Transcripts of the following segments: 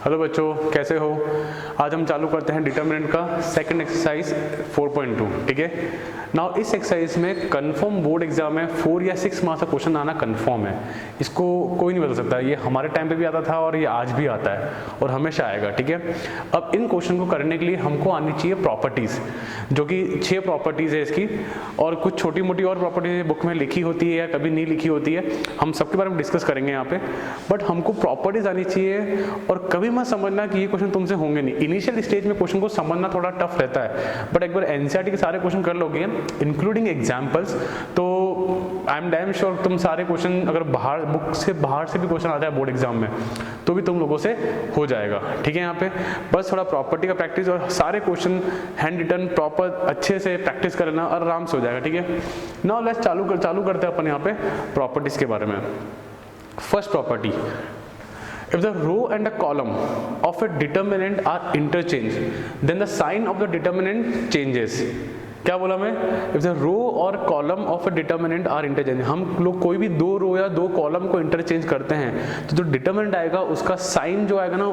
Hello बच्चों, कैसे हो? आज हम चालू करते हैं डिटरमिनेंट का सेकंड एक्सरसाइज 4.2। ठीक है। नाउ इस एक्सरसाइज में कंफर्म बोर्ड एग्जाम में 4 या 6 मार्क्स का क्वेश्चन आना कंफर्म है। इसको कोई नहीं बदल सकता। ये हमारे टाइम पे भी आता था और ये आज भी आता है और हमेशा आएगा। ठीक है। अब इन क्वेश्चन को करने के लिए हमको आनी चाहिए प्रॉपर्टीज, जो कि 6 प्रॉपर्टीज है इसकी, और कुछ छोटी मोटी और प्रॉपर्टीज बुक में लिखी होती है या कभी नहीं लिखी होती है। हम सबके बारे में डिस्कस करेंगे यहाँ पे, बट हमको प्रॉपर्टीज आनी चाहिए। और कभी मत समझना कि ये क्वेश्चन तुमसे होंगे नहीं। इनिशियल स्टेज में क्वेश्चन को समझना थोड़ा टफ रहता है, बट एक बार एनसीईआरटी के सारे क्वेश्चन कर लोगे इंक्लूडिंग एग्जाम्पल्स, तो आई एम डैम श्योर तुम सारे क्वेश्चन, अगर बाहर बुक से बाहर से भी क्वेश्चन आता है बोर्ड एग्जाम में, तो भी तुम लोगों से हो जाएगा। ठीक है। यहाँ पे बस थोड़ा प्रॉपर्टी का प्रैक्टिस और सारे क्वेश्चन हैंड रिटन प्रॉपर अच्छे से प्रैक्टिस कर लेना और आराम से हो जाएगा। ठीक है। नाउ लेट्स चालू करते हैं अपन यहाँ पे प्रॉपर्टीज के बारे में। First property, if the row and the column of a determinant are interchanged, then the sign of the determinant changes. क्या बोला मैं? If the row और column of a determinant are interchanged, हम लोग कोई भी दो रो या दो कॉलम को इंटरचेंज करते हैं तो जो डिटरमिनेंट आएगा उसका साइन जो आएगा ना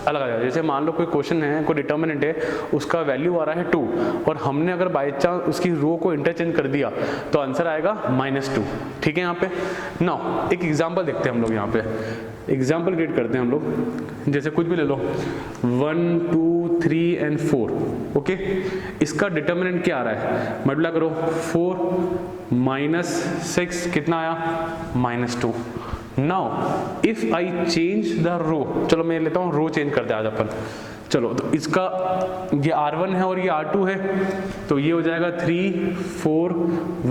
अलग आ जाएगा। जैसे मान लो कोई क्वेश्चन है, कोई डिटरमिनेंट है, उसका वैल्यू आ रहा है 2 और हमने अगर बाई चांस उसकी रो को इंटरचेंज कर दिया तो आंसर आएगा -2। ठीक है। यहाँ पे नाउ एक एग्जाम्पल देखते हैं हम लोग। यहाँ पे एग्जाम्पल क्रिएट करते हैं हम लोग। जैसे कुछ भी ले लो, 1 2 3 एंड 4। ओके। इसका डिटरमिनेंट क्या आ रहा है? मल्टीप्लाई करो 4 -6 कितना आया? -2। Now if I change the row, चलो मैं लेता हूँ रो चेंज करते हैं आज अपन। चलो तो इसका ये R1 है और ये R2 है, तो ये हो जाएगा 3 4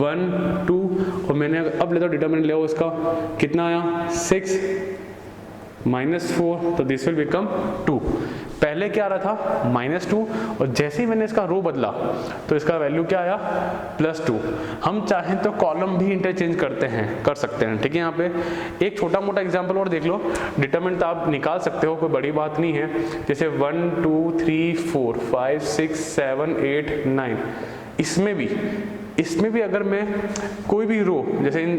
1 2, और मैंने अब लेता हूँ डिटरमिनेंट ले इसका कितना आया? 6 -4, तो दिस विल बिकम 2। पहले क्या आ रहा था? -2, और जैसे ही मैंने इसका रो बदला तो इसका वैल्यू क्या आया? +2। हम चाहें तो कॉलम भी इंटरचेंज कर सकते हैं। ठीक है। यहाँ पे एक छोटा मोटा एग्जांपल और देख लो। डिटरमिनेंट आप निकाल सकते हो, कोई बड़ी बात नहीं है। जैसे 1 2 3 4 5 6 7 8 9, इसमें भी अगर मैं कोई भी रो, जैसे इन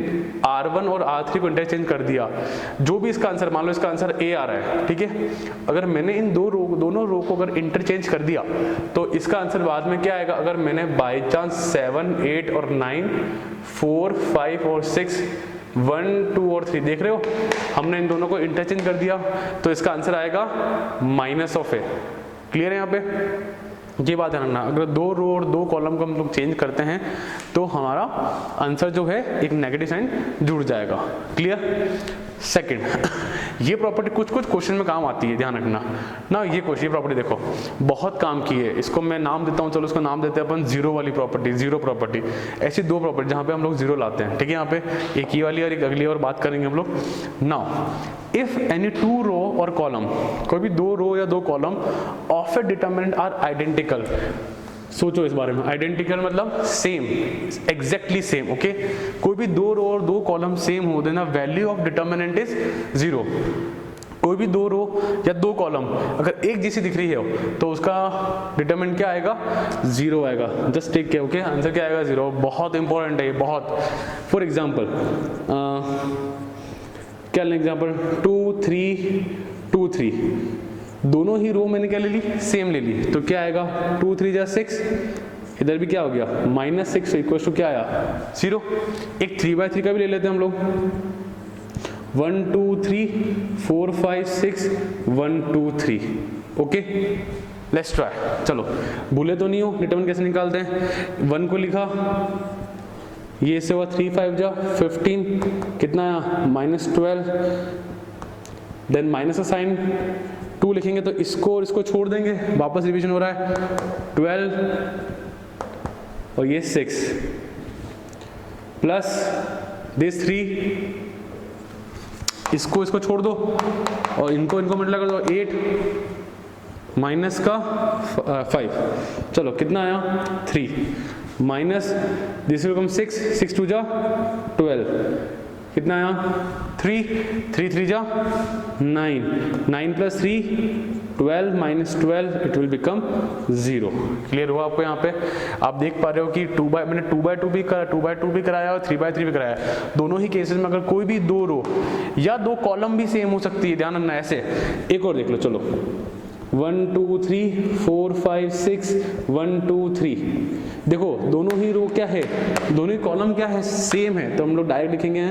R1 और R3 को इंटरचेंज कर दिया, जो भी इसका आंसर, मान लो इसका आंसर A आ रहा है। ठीक है। अगर मैंने इन दोनों रो को अगर इंटरचेंज कर दिया तो इसका आंसर बाद में क्या आएगा? अगर मैंने बाई चांस 7 8 और 9 4 5 और 6 1 2 और 3 देख रहे हो, हमने इन दोनों को इंटरचेंज कर दिया तो इसका आंसर आएगा -A। क्लियर है? यहाँ पे ये बात है ना, अगर दो रो और दो कॉलम को हम लोग चेंज करते हैं तो हमारा आंसर जो है एक नेगेटिव साइन जुड़ जाएगा। क्लियर? सेकंड, ये प्रॉपर्टी कुछ क्वेश्चन में काम आती है, ध्यान रखना ना। ये प्रॉपर्टी देखो बहुत काम की है। इसको मैं नाम देता हूँ, चलो इसको नाम देते हैं अपन जीरो वाली प्रॉपर्टी, जीरो प्रॉपर्टी। ऐसी दो प्रॉपर्टी जहाँ पे हम लोग जीरो लाते हैं। ठीक है। यहाँ पे एक ये वाली और एक अगली और बात करेंगे हम लोग। नाउ इफ एनी 2 रो और कॉलम, कोई भी दो रो या दो column of a determinant are identical. सोचो इस बारे में। आइडेंटिकल मतलब सेम, एग्जैक्टली सेम। ओके। कोई भी दो रो और दो कॉलम सेम हो देना, वैल्यू ऑफ डिटरमिनेंट इज 0। कोई भी दो रो या दो कॉलम अगर एक जैसी दिख रही है तो उसका डिटरमिनेंट क्या आएगा? 0 आएगा। Just take care. Okay. Answer क्या आएगा? 0। बहुत इंपॉर्टेंट है ये, बहुत। फॉर एग्जाम्पल क्या लें? एग्जाम्पल 2 3 2 3, दोनों ही रो मैंने क्या ले ली? सेम ले ली। तो क्या आएगा? 2 3 जा 6, इधर भी क्या हो गया? -6 इक्वल टू क्या आया? 0। एक 3/3 का भी ले लेते हैं हम लोग। 1 2 3 4 5 6 1 2 3। ओके। Let's try. चलो भूले तो नहीं हो डिटरमिनेंट कैसे निकालते हैं? 1 को लिखा, ये से हुआ 3 5 जा 15, कितना आया? -12। देन माइनस का साइन 2 लिखेंगे तो इसको और इसको छोड़ देंगे, वापस रिवीजन हो रहा है। 12 और ये 6 प्लस दिस 3, इसको छोड़ दो और इनको मल्टीप्लाई कर दो। 8 माइनस का 5, चलो कितना आया? 3 माइनस दिस विल बिकम 6 2 जा 12, कितना आया? 3 3 3 जा 9, 9 plus 3 12 minus 12 it will become 0। Clear हुआ आपको? यहाँ पे आप देख पा रहे हो कि मैंने 2x2 भी करा, 2x2 भी कराया और 3x3 भी कराया। दोनों ही केसेस में अगर कोई भी 2 रो या 2 कॉलम भी सेम हो सकती है, ध्यान रखना। ऐसे एक और देख लो, चलो 1 2 3 4 5 6 1 2 3, देखो दोनों ही रो क्या है, दोनों ही कॉलम क्या है, सेम है, तो हम लोग डायरेक्ट लिखेंगे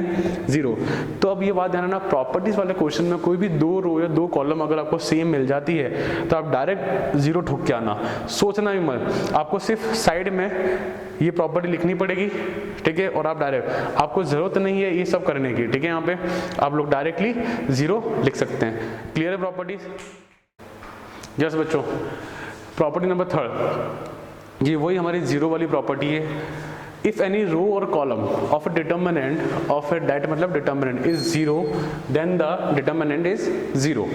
0। तो अब ये बात ध्यान रखना, प्रॉपर्टीज वाले क्वेश्चन में कोई भी 2 रो या 2 कॉलम अगर आपको सेम मिल जाती है तो आप डायरेक्ट 0 ठोक के आना, सोचना भी मत। आपको सिर्फ साइड में ये प्रॉपर्टी लिखनी पड़ेगी, ठीक है, और आप डायरेक्ट, आपको जरूरत नहीं है ये सब करने की, ठीक है। यहाँ पे आप लोग डायरेक्टली 0 लिख सकते हैं। क्लियर है प्रॉपर्टीज? यस बच्चों, प्रॉपर्टी नंबर 3, ये वही हमारी 0 वाली प्रॉपर्टी है। इफ एनी रो और column of a determinant of A that मतलब determinant is 0 then the determinant is 0।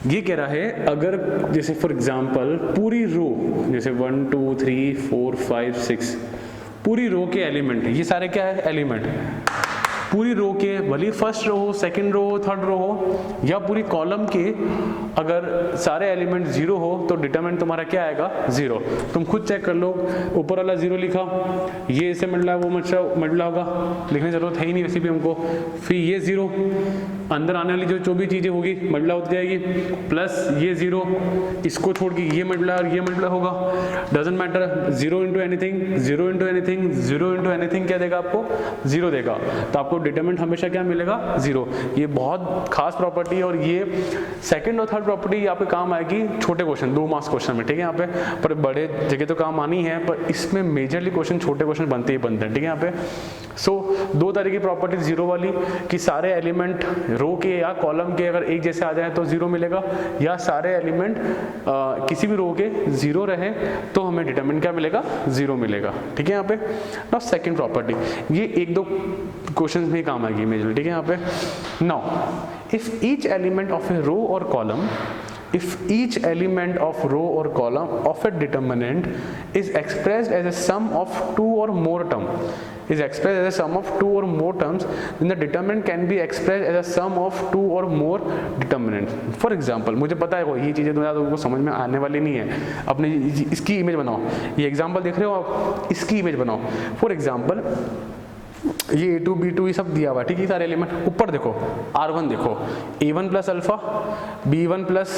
ये कह रहा है अगर जैसे फॉर एग्जांपल पूरी रो जैसे 1 2 3 4 5 6 पूरी रो के एलिमेंट, ये सारे क्या है एलिमेंट, पूरी रो के, भले फर्स्ट रो हो, सेकंड रो हो, थर्ड रो हो, या पूरी कॉलम के अगर सारे एलिमेंट 0 हो तो डिटरमिनेंट तुम्हारा क्या आएगा 0। तुम खुद चेक कर लो, ऊपर वाला 0 लिखा, ये इससे मिल रहा है, वो मिल रहा होगा, लिखने की जरूरत है ही नहीं वैसे भी हमको। फिर ये 0, अंदर आने वाली जो भी चीजें होगी मल्टीप्लाई होती जाएगी, प्लस ये 0, इसको छोड़ के ये मल्टीप्लाई और ये मल्टीप्लाई होगा, doesn't matter, 0 into anything, 0 into anything, 0 into anything क्या देगा आपको 0 देगा, तो आपको डिटरमिनेंट हमेशा क्या मिलेगा 0। ये बहुत खास प्रॉपर्टी है और ये सेकंड और थर्ड प्रॉपर्टी आपके काम आएगी छोटे क्वेश्चन 2 मार्क्स क्वेश्चन में, ठीक है। यहाँ पे पर बड़े जगह तो काम आनी है, पर इसमें मेजरली क्वेश्चन छोटे क्वेश्चन बनते ही बनते हैं, ठीक है। यहाँ पे सो 2 तरह की प्रॉपर्टी, 0 वाली कि सारे एलिमेंट रो के या कॉलम के अगर एक जैसे आ जाए तो 0 मिलेगा, या सारे एलिमेंट किसी भी रो के 0 रहे तो हमें डिटरमिनेंट क्या मिलेगा 0 मिलेगा, ठीक है। यहाँ पे नाउ सेकंड प्रॉपर्टी, ये 1-2 क्वेश्चन में काम आएगी मेजरली, ठीक है। यहाँ पे now if each element of a row और column, if each element of row or column of a determinant is expressed as a sum of 2 or more terms, then the determinant can be expressed as a sum of 2 or more determinants. For example, मुझे पता है ये चीज़ें तुमको समझ में आने वाली नहीं है, अपने इसकी इमेज बनाओ, ये एग्जाम्पल देख रहे हो आप, इसकी इमेज बनाओ। फॉर एग्जाम्पल ये A2 B2 ये सब दिया हुआ है, ठीक है, सारे एलिमेंट। ऊपर देखो R1 देखो, A1 plus alpha, B1 plus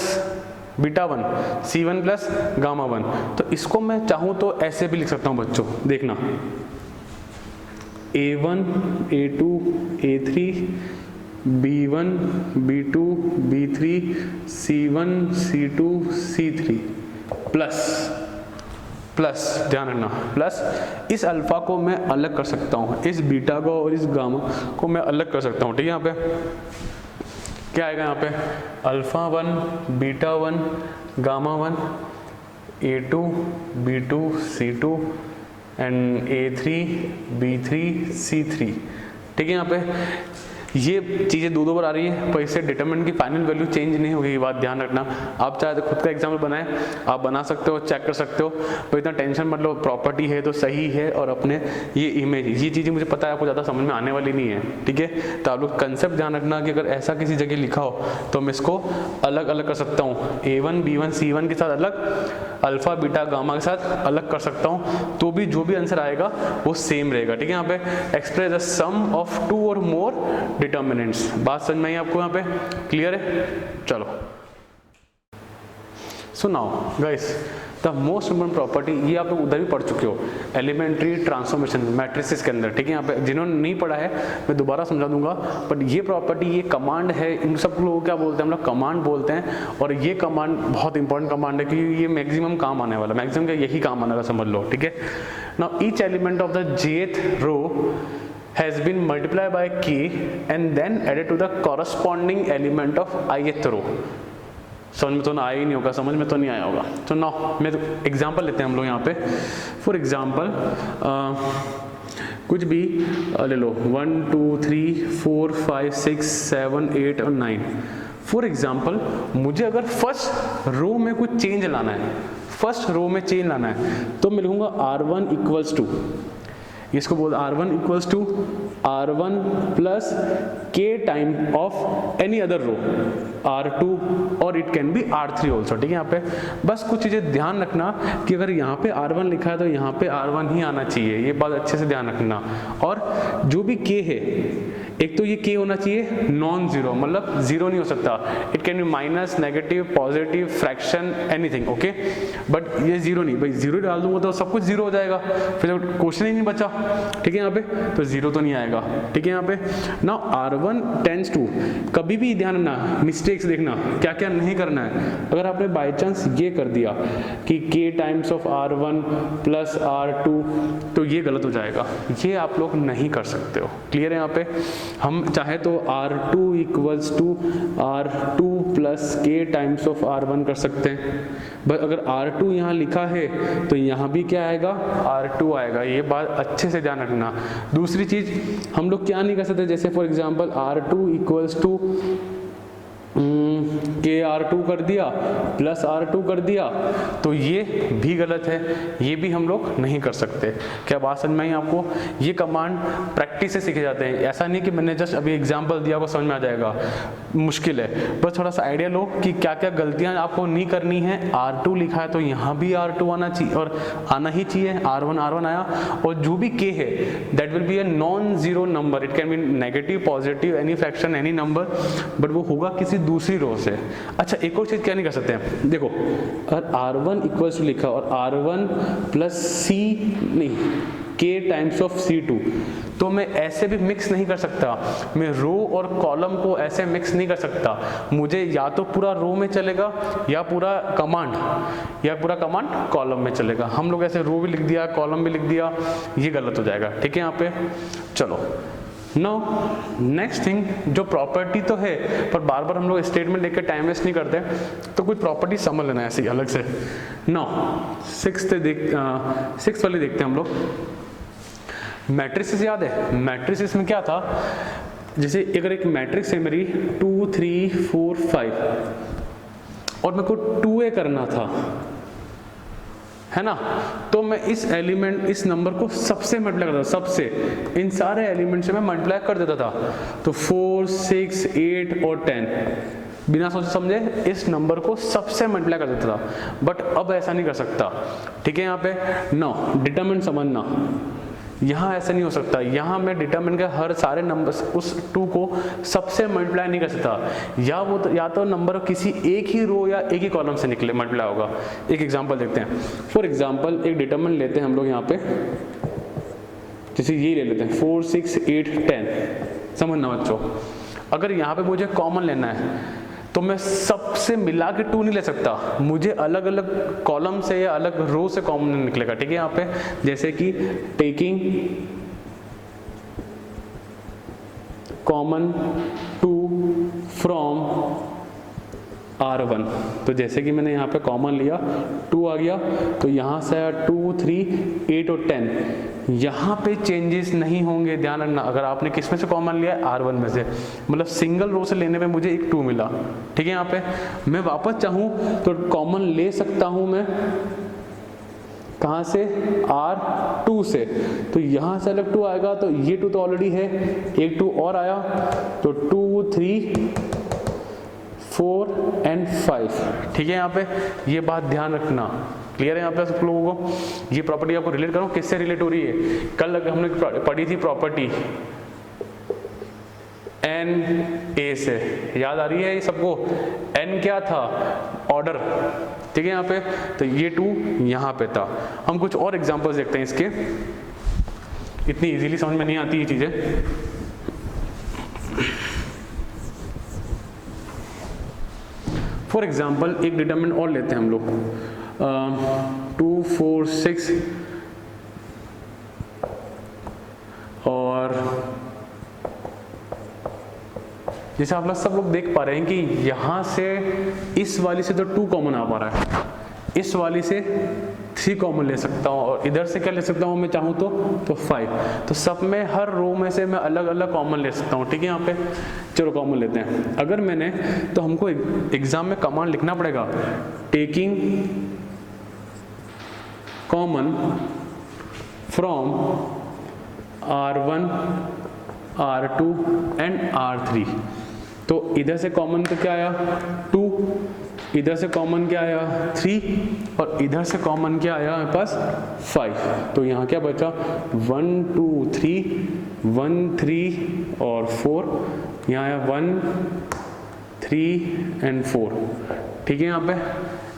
beta 1, C1 plus gamma 1। तो इसको मैं चाहूँ तो ऐसे भी लिख सकता हूँ बच्चों, देखना A1 A2 A3 B1 B2 B3 C1 C2 C3 plus ध्यान रखना, प्लस इस अल्फा को मैं अलग कर सकता हूँ, इस बीटा को और इस गामा को मैं अलग कर सकता हूँ, ठीक है। यहाँ पे क्या आएगा, यहाँ पे alpha 1 beta 1 gamma 1 A2 B2 C2 and A3 B3 C3, ठीक है। यहाँ पे ये चीज़ें 2 बार आ रही है, पर इससे डिटरमिनेंट की फाइनल वैल्यू चेंज नहीं होगी, ये बात ध्यान रखना। आप चाहे तो खुद का एग्जाम्पल बनाएं, आप बना सकते हो, चेक कर सकते हो, पर इतना टेंशन मत लो, प्रॉपर्टी है तो सही है, और अपने ये इमेज, ये चीज़ें मुझे पता है आपको ज़्यादा समझ में आने वाली नहीं है, ठीक है। तो आप लोग कंसेप्ट ध्यान रखना कि अगर ऐसा किसी जगह लिखा हो तो मैं इसको अलग अलग कर सकता हूँ, A1 B1 C1 के साथ अलग, अल्फा बीटा गामा के साथ अलग कर सकता हूँ, तो भी जो भी आंसर आएगा वो सेम रहेगा, ठीक है। यहाँ पे एक्सप्रेस द सम ऑफ 2 और मोर डिटर्मिनेंट्स, बात समझ में आई आपको यहाँ पे, क्लियर है? चलो, so now guys the most important property, ये आप लोग उधर भी पढ़ चुके हो, एलिमेंट्री ट्रांसफॉर्मेशन मैट्रिसेस के अंदर, ठीक है। यहाँ पे जिन्होंने नहीं पढ़ा है मैं दोबारा समझा दूंगा, बट ये प्रॉपर्टी, ये कमांड है, इन सब लोग क्या बोलते हैं, हम लोग कमांड बोलते हैं, और ये कमांड बहुत इंपॉर्टेंट कमांड है क्योंकि ये मैक्सिमम काम आने वाला, मैक्सिमम का यही काम आने वाला, समझ लो, ठीक है। Now each element of the jth row has been multiplied by k and then added to the corresponding element of ith row। समझ में तो ना आया ही नहीं होगा, समझ में तो नहीं आया होगा। तो नाउ मैं एग्जांपल लेते हैं हम लोग यहाँ पे। फॉर एग्जांपल कुछ भी ले लो, 1 2 3 4 5 6 7 8 और 9। फॉर एग्जांपल मुझे अगर फर्स्ट रो में कुछ चेंज लाना है, फर्स्ट रो में चेंज लाना है, तो मैं लिखूंगा R1 इक्वल्स टू इसको बोल R1 equals to R1 plus K time of any other row R2 और it can be R3 also. ठीक है, यहाँ पे बस कुछ चीज़ें ध्यान रखना कि अगर यहाँ पे R1 लिखा है तो यहाँ पे R1 ही आना चाहिए, ये बात अच्छे से ध्यान रखना। और जो भी K है, एक तो ये K होना चाहिए नॉन जीरो, मतलब जीरो नहीं हो सकता, it can be minus, negative, positive, fraction, anything, okay, but ये जीरो नहीं, भाई जीरो डाल दूंगा तो सब कुछ जीरो हो जाएगा, फिर क्वेश्चन ही नहीं बचा। ठीक है, यहाँ पे तो जीरो तो नहीं आएगा। ठीक है, यहाँ पे ना R1 टेंड्स टू, कभी भी ध्यान रखना, मिस्टेक्स देखना क्या क्या नहीं करना है। अगर आपने बाई चांस ये कर दिया कि K times of R1 plus R2 तो ये गलत हो जाएगा, ये आप लोग नहीं कर सकते हो। क्लियर है? यहाँ पे हम चाहे तो R2 equals to R2 plus K times of R1 कर सकते हैं, बट अगर R2 यहाँ लिखा है तो यहाँ भी क्या आएगा, R2 आएगा, ये बात अच्छे से ध्यान रखना। दूसरी चीज हम लोग क्या नहीं कर सकते, जैसे for example R2 equals to के R2 कर दिया प्लस R2 कर दिया, तो ये भी गलत है, ये भी हम लोग नहीं कर सकते। क्या बात समझ में आई आपको? ये कमांड प्रैक्टिस से सीखे जाते हैं, ऐसा नहीं कि मैंने जस्ट अभी एग्जांपल दिया को समझ में आ जाएगा, मुश्किल है। बस थोड़ा सा आइडिया लो कि क्या क्या गलतियां आपको नहीं करनी है। R2 लिखा है तो यहाँ भी R2 आना चाहिए, और आना ही चाहिए। R1 आया, और जो भी K है that will be a non zero number, it can be negative, positive, any fraction, any number, but वो होगा किसी दूसरी रो से। अच्छा, एक और चीज क्या नहीं कर सकते हैं, देखो अगर R1 इक्वल्स टू लिखा और R1 प्लस C नहीं K टाइम्स ऑफ C2, तो मैं ऐसे भी मिक्स नहीं कर सकता, मैं रो और कॉलम को ऐसे मिक्स नहीं कर सकता। मुझे या तो पूरा रो में चलेगा या पूरा कमांड कॉलम में चलेगा। हम लोग ऐसे रो भी लिख दिया, कॉलम भी लिख दिया, ये गलत हो जाएगा। ठीक है, यहाँ पे चलो नाउ नेक्स्ट थिंग, जो प्रॉपर्टी तो है पर बार बार हम लोग स्टेटमेंट लेकर टाइम वेस्ट नहीं करते, तो कुछ प्रॉपर्टी समझ लेना है ऐसे अलग से। नाउ सिक्स वाली देखते हैं हम लोग। मैट्रिक्स याद है? मैट्रिक्स में क्या था, जैसे अगर एक मैट्रिक्स है मेरी 2 3 4 5 और मेरे को 2a करना था, है ना, तो मैं इस नंबर को सबसे मल्टीप्लाई करता था, सबसे, इन सारे एलिमेंट से मैं मल्टीप्लाई कर देता था। तो 4 6 8 और 10 बिना सोचे समझे इस नंबर को सबसे मल्टीप्लाई कर देता था, बट अब ऐसा नहीं कर सकता। ठीक है, यहाँ पे नो डिटरमिनेंट समझना, यहाँ ऐसा नहीं हो सकता। यहाँ मैं डिटरमिनेंट के हर सारे नंबर उस 2 को सबसे मल्टीप्लाई नहीं कर सकता, या तो नंबर किसी एक ही रो या एक ही कॉलम से निकले मल्टीप्लाई होगा। एक एग्जांपल देखते हैं। फॉर एग्जांपल एक डिटरमिनेंट लेते हैं हम लोग यहाँ पे, जैसे ये ले लेते हैं 4 6 8 10। समझना बच्चों, अगर यहाँ पे मुझे कॉमन लेना है तो मैं सबसे मिला के 2 नहीं ले सकता, मुझे अलग अलग कॉलम से या अलग रो से कॉमन निकलेगा। ठीक है, यहाँ पे जैसे कि टेकिंग कॉमन 2 फ्रॉम R1, तो जैसे कि मैंने यहाँ पे कॉमन लिया 2 आ गया, तो यहाँ से आया 2 3 8 और 10, यहाँ पे चेंजेस नहीं होंगे। ध्यान रखना, अगर आपने किस में से कॉमन लिया है, R1 में से, मतलब सिंगल रो से लेने में मुझे एक 2 मिला। ठीक है, यहाँ पे मैं वापस चाहूँ तो कॉमन ले सकता हूँ मैं, कहाँ से, R2 से, तो यहाँ से अलग 2 आएगा, तो ये 2 तो ऑलरेडी है, एक 2 और आया, तो 2 3 4 एंड 5। ठीक है, यहाँ पे ये बात ध्यान रखना। क्लियर है यहाँ पे सब लोगों को? ये प्रॉपर्टी आपको रिलेट करो, किससे रिलेट हो रही है? कल हमने पढ़ी थी प्रॉपर्टी NA से, याद आ रही है ये सबको? N क्या था? ऑर्डर। ठीक है, यहाँ पे तो ये 2 यहाँ पे था। हम कुछ और एग्जांपल्स देखते हैं इसके, इतनी इजीली समझ में नहीं आती ये चीजें। फॉर एग्जाम्पल एक डिटरमिनेंट और लेते हैं हम लोग, 2 4 6 और जैसे आप लोग सब लोग देख पा रहे हैं कि यहाँ से इस वाली से तो 2 कॉमन आ पा रहा है, इस वाली से 3 कॉमन ले सकता हूँ, और इधर से क्या ले सकता हूँ मैं चाहूँ तो 5। तो सब में हर रो में से मैं अलग अलग कॉमन ले सकता हूँ। ठीक है, यहाँ पे चलो कॉमन लेते हैं। अगर मैंने, तो हमको एग्जाम में कमांड लिखना पड़ेगा, taking common from R1, R2 and R3। तो इधर से कॉमन तो क्या आया 2, इधर से कॉमन क्या आया 3 और इधर से कॉमन क्या आया मेरे पास 5। तो यहाँ क्या बचा 1 2 3, 1 3 और 4, यहाँ आया 1 3 एंड 4। ठीक है यहाँ पे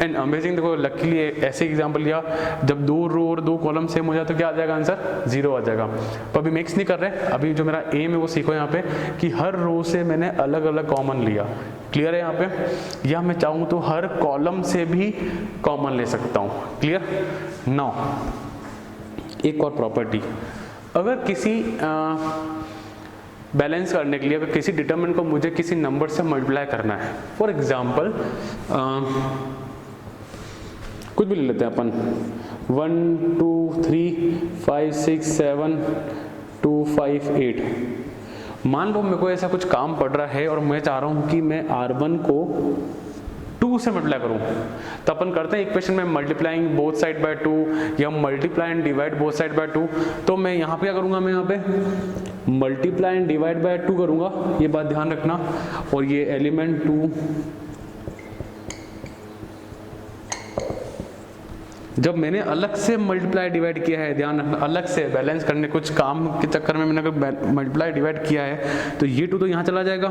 एंड अमेजिंग। देखो लकीली ऐसे एग्जांपल लिया, जब 2 रो और 2 कॉलम सेम हो जाए तो क्या आ जाएगा आंसर 0 आ जाएगा। तो अभी मिक्स नहीं कर रहे, अभी जो मेरा एम है वो सीखो यहाँ पे कि हर रो से मैंने अलग अलग कॉमन लिया। क्लियर है यहाँ पे, या मैं चाहूँ तो हर कॉलम से भी कॉमन ले सकता हूँ। क्लियर। नाउ एक और प्रॉपर्टी, अगर किसी बैलेंस करने के लिए अगर किसी डिटरमिनेंट को मुझे किसी नंबर से मल्टीप्लाई करना है, फॉर एग्जांपल कुछ भी ले लेते हैं अपन 1 2 3 5 6 7 2 5 8। मान लो मेरे को ऐसा कुछ काम पड़ रहा है और मैं चाह रहा हूँ कि मैं R1 को 2 से मल्टीप्लाई करूँ, तो अपन करते हैं इक्वेशन में मल्टीप्लाइंग बोथ साइड बाय 2 या multiply and divide both side by 2। तो मैं यहाँ पे क्या करूँगा, मैं यहाँ पे मल्टीप्लाई एंड डिवाइड बाय 2 करूँगा, ये बात ध्यान रखना। और ये एलिमेंट 2 जब मैंने अलग से मल्टीप्लाई डिवाइड किया है, ध्यान रखना अलग से बैलेंस करने कुछ काम के चक्कर में मैंने अगर मल्टीप्लाई डिवाइड किया है तो ये 2 तो यहाँ चला जाएगा,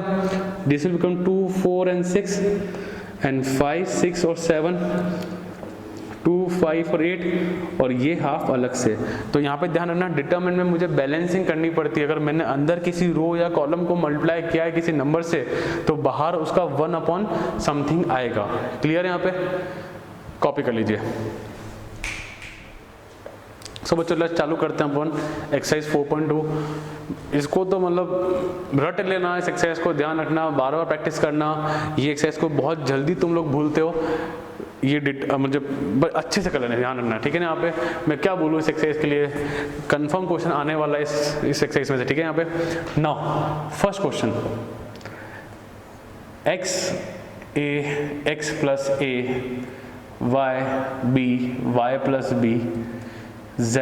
this will become 2 4 and 6 and 5 6 और 7 2 5 और 8 और ये हाफ अलग से। तो यहाँ पे ध्यान रखना डिटरमिनेंट में मुझे बैलेंसिंग करनी पड़ती है। अगर मैंने अंदर किसी रो या कॉलम को मल्टीप्लाई किया है किसी नंबर से तो बाहर उसका 1 अपॉन समथिंग आएगा। क्लियर है, यहाँ पे कॉपी कर लीजिए। सो बच्चों चालू करते हैं अपन एक्सरसाइज 4.2। इसको तो मतलब रट लेना, इस एक्सरसाइज को ध्यान रखना, बार बार प्रैक्टिस करना। ये एक्सरसाइज को बहुत जल्दी तुम लोग भूलते हो, ये मुझे अच्छे से कर लेना, ध्यान रखना। ठीक है ना। यहाँ पे मैं क्या बोलूँ इस एक्सरसाइज के लिए, कंफर्म क्वेश्चन आने वाला है इस एक्सरसाइज में से। ठीक है। यहाँ पे now first question, x plus a y plus b z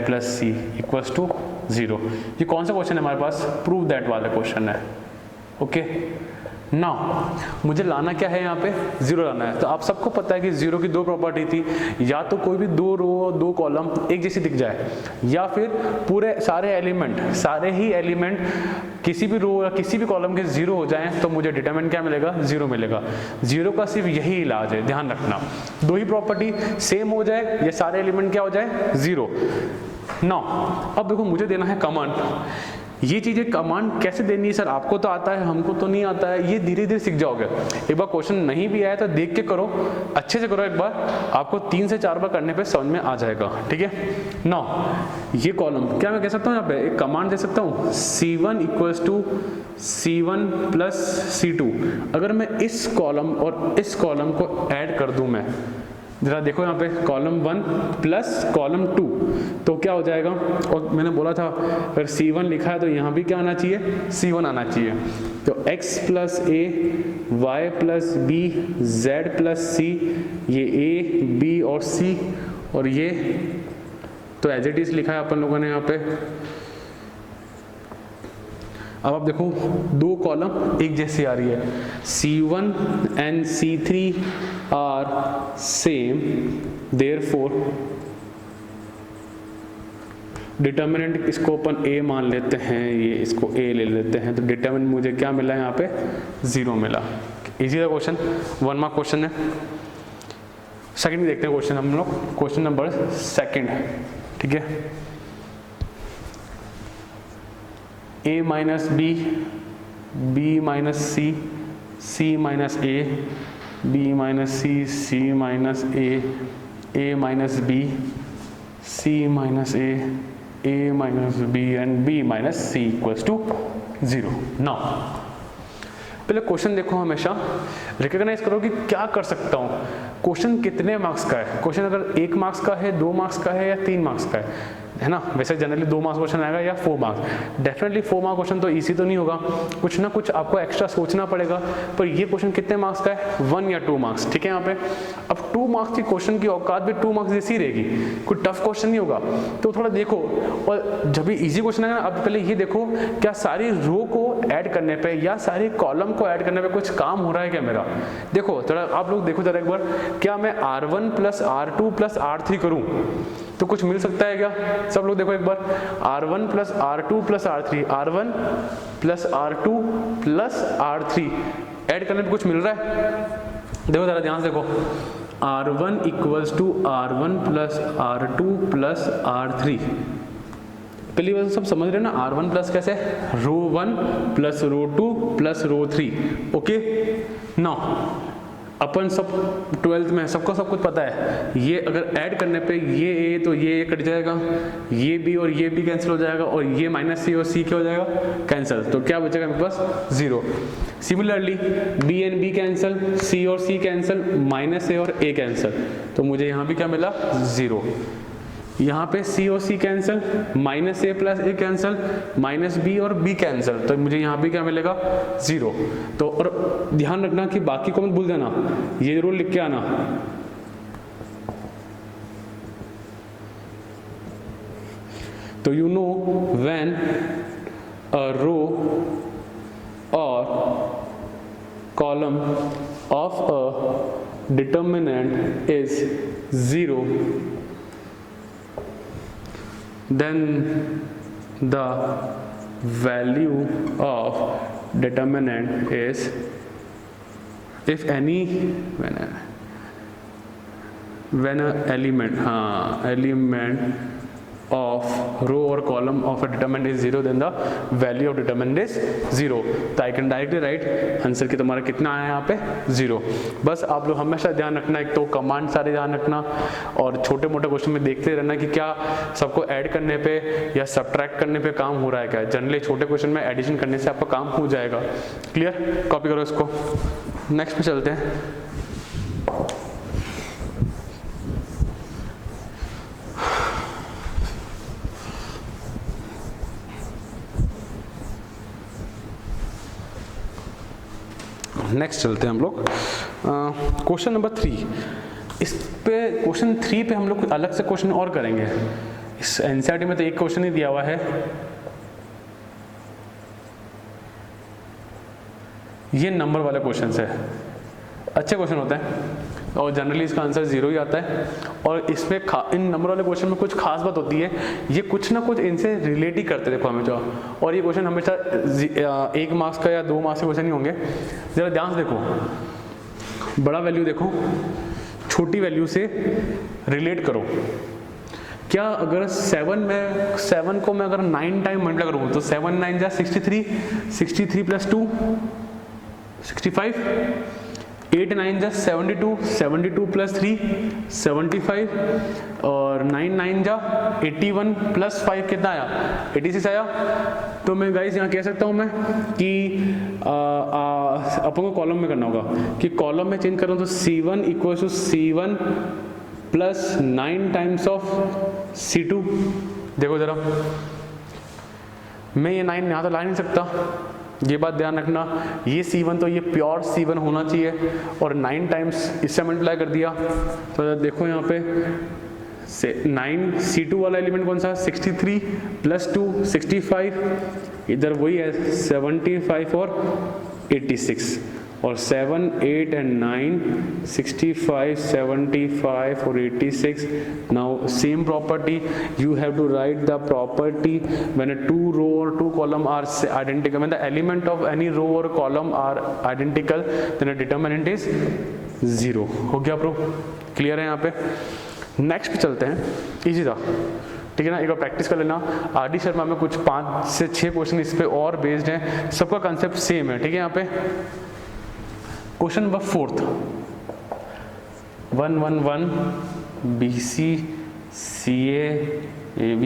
plus c equals to 0। ये कौन सा क्वेश्चन है हमारे पास, प्रूव दैट वाला क्वेश्चन है। ओके नाउ मुझे लाना क्या है, यहाँ पे 0 लाना है। तो आप सबको पता है कि 0 की 2 प्रॉपर्टी थी, या तो कोई भी 2 रो 2 कॉलम एक जैसी दिख जाए, या फिर पूरे सारे ही एलिमेंट किसी भी रो या किसी भी कॉलम के 0 हो जाएं तो मुझे डिटरमिनेंट क्या मिलेगा 0 मिलेगा। 0 का सिर्फ यही इलाज है, ध्यान रखना। 2 ही प्रॉपर्टी सेम हो जाए या सारे एलिमेंट क्या हो जाए 0। नाउ अब देखो मुझे देना है कमांड। ये चीजें कमांड कैसे देनी है सर, आपको तो आता है हमको तो नहीं आता है, ये धीरे धीरे सीख जाओगे। एक बार क्वेश्चन नहीं भी आया तो देख के करो, अच्छे से करो एक बार, आपको 3 से 4 बार करने पे समझ में आ जाएगा। ठीक है। नाउ ये कॉलम क्या मैं कह सकता हूँ, यहाँ पे एक कमांड दे सकता हूँ C1 equals to C1 plus C2। अगर मैं इस कॉलम और इस कॉलम को ऐड कर दूं, मैं जरा देखो यहाँ पे कॉलम 1 प्लस कॉलम 2 तो क्या हो जाएगा। और मैंने बोला था अगर C1 लिखा है तो यहाँ भी क्या आना चाहिए, C1 आना चाहिए। तो x plus a y plus b z plus c, ये a b और c, और ये तो एज इट इज लिखा है अपन लोगों ने यहाँ पे। अब आप देखो 2 कॉलम एक जैसी आ रही है, C1 and C3 are same, therefore determinant इसको अपन a मान लेते हैं, ये इसको a ले लेते हैं, तो डिटर्मिनेंट मुझे क्या मिला यहाँ पे 0 मिला। इजी था क्वेश्चन, 1 मार्क क्वेश्चन है। सेकंड देखते हैं क्वेश्चन हम लोग, क्वेश्चन नंबर 2। ठीक है। a minus B, b minus C, c minus a, b minus C, c minus a minus b, c minus a minus b and b minus c equals to 0। Now पहले question देखो, हमेशा recognise करो कि क्या कर सकता हूँ। Question कितने मार्क्स का है, क्वेश्चन अगर 1 मार्क्स का है, 2 मार्क्स का है या 3 मार्क्स का है ना। वैसे जनरली 2 मार्क्स क्वेश्चन आएगा या 4 मार्क्स। डेफिनेटली 4 मार्क्स क्वेश्चन तो इजी तो नहीं होगा, कुछ ना कुछ आपको एक्स्ट्रा सोचना पड़ेगा। पर ये क्वेश्चन कितने मार्क्स का है, 1 या 2 मार्क्स। ठीक है। यहाँ पे अब 2 मार्क्स की क्वेश्चन की औकात भी 2 मार्क्स जैसी रहेगी, कोई टफ क्वेश्चन नहीं होगा। तो थोड़ा देखो, और जब भी इजी क्वेश्चन है ना, अब पहले ये देखो क्या सारी रो को ऐड करने पे या सारी कॉलम को ऐड करने पे कुछ काम हो रहा है क्या मेरा। देखो थोड़ा आप लोग देखो जरा एक बार, क्या मैं R1 + R2 + R3 करूं तो कुछ मिल सकता है क्या? सब लोग देखो एक बार, R1 + R2 + R3, R1 + R2 + R3 add करने पे कुछ मिल रहा है? देखो जरा ध्यान से देखो, R1 = R1 + R2 + R3। पहली बात सब समझ रहे हैं ना, R1 प्लस कैसे, रो 1 + रो 2 + रो 3। ओके, नाउ अपन सब 12th में सबको सब कुछ पता है, ये अगर ऐड करने पे ये A तो ये A कट जाएगा, ये B और ये B कैंसिल हो जाएगा, और ये -C और C क्या हो जाएगा, कैंसिल। तो क्या बचेगा मेरे पास, 0। Similarly B and B cancel, C और C कैंसिल, -A और A कैंसिल, तो मुझे यहाँ भी क्या मिला, 0। यहाँ पे C और C cancel, -A + A cancel, -B और B कैंसिल, तो मुझे यहाँ भी क्या मिलेगा, 0। तो और ध्यान रखना कि बाकी को मत भूल जाना, ये जरूर लिख के आना। तो यू नो व्हेन अ रो और column of a determinant is 0, then the value of determinant is, if any, when a element of row or column of a determinant is 0, then the value of determinant is 0। तो I can directly write answer कि तुम्हारा कितना आया यहाँ पे, 0। बस आप लोग हमेशा ध्यान रखना, एक तो कमांड सारे ध्यान रखना, और छोटे मोटे क्वेश्चन में देखते रहना कि क्या सबको ऐड करने पे या सब्ट्रैक्ट करने पे काम हो रहा है क्या। जनरली छोटे क्वेश्चन में एडिशन करने से आपका काम हो जाएगा। क्लियर, कॉपी करो इसको। नेक्स्ट पे चलते हैं। नेक्स्ट चलते हैं हम लोग क्वेश्चन नंबर 3। इस पे क्वेश्चन 3 पे हम लोग अलग से क्वेश्चन और करेंगे। इस एनसीईआरटी में तो एक क्वेश्चन ही दिया हुआ है, ये नंबर वाले क्वेश्चन है, अच्छे क्वेश्चन होते हैं और जनरली इसका आंसर 0 ही आता है। और इसमें इन नंबर वाले क्वेश्चन में कुछ खास बात होती है, ये कुछ ना कुछ इनसे रिलेट ही करते देखो हमेशा, और ये क्वेश्चन हमेशा 1 मार्क्स का या 2 मार्क्स के क्वेश्चन नहीं होंगे। जरा ध्यान से देखो, बड़ा वैल्यू देखो, छोटी वैल्यू से रिलेट करो। क्या अगर 7 को मैं अगर 9 टाइम मल्टीप्लाई करूँ तो 7 9 जा 63, 63 + 2 65, 8 9 जा 72, 72 + 3 75, और 9 9 जा 81 + 5 कितना आया, 86 आया। तो मैं गाइस यहाँ कह सकता हूँ मैं कि अपन को कॉलम में करना होगा, कि कॉलम में चेंज करूँ तो C1 = C1 + 9 times of C2। देखो जरा, मैं ये 9 यहाँ तो ला नहीं सकता, ये बात ध्यान रखना। ये C1 तो ये प्योर C1 होना चाहिए, और 9 टाइम्स इससे मल्टीप्लाई कर दिया। तो देखो यहाँ पे 9 C2 वाला एलिमेंट कौन सा, 63 + 2 65, इधर वही है 75 और 86, और 7 8 and 9 65 75 or 86। now same property, you have to write the property when a 2 row or 2 column are identical, when the element of any row or column are identical, then a determinant is 0। हो गया pro, clear है यहाँ पे। Next पे चलते हैं, easy था, ठीक है ना, एक बार प्रैक्टिस कर लेना। RD शर्मा में कुछ 5 से 6 क्वेश्चन इस पे और बेस्ड हैं, सबका कंसेप्ट सेम है, ठीक है। यहाँ पे question number 4, 1 1 1 BC CA AB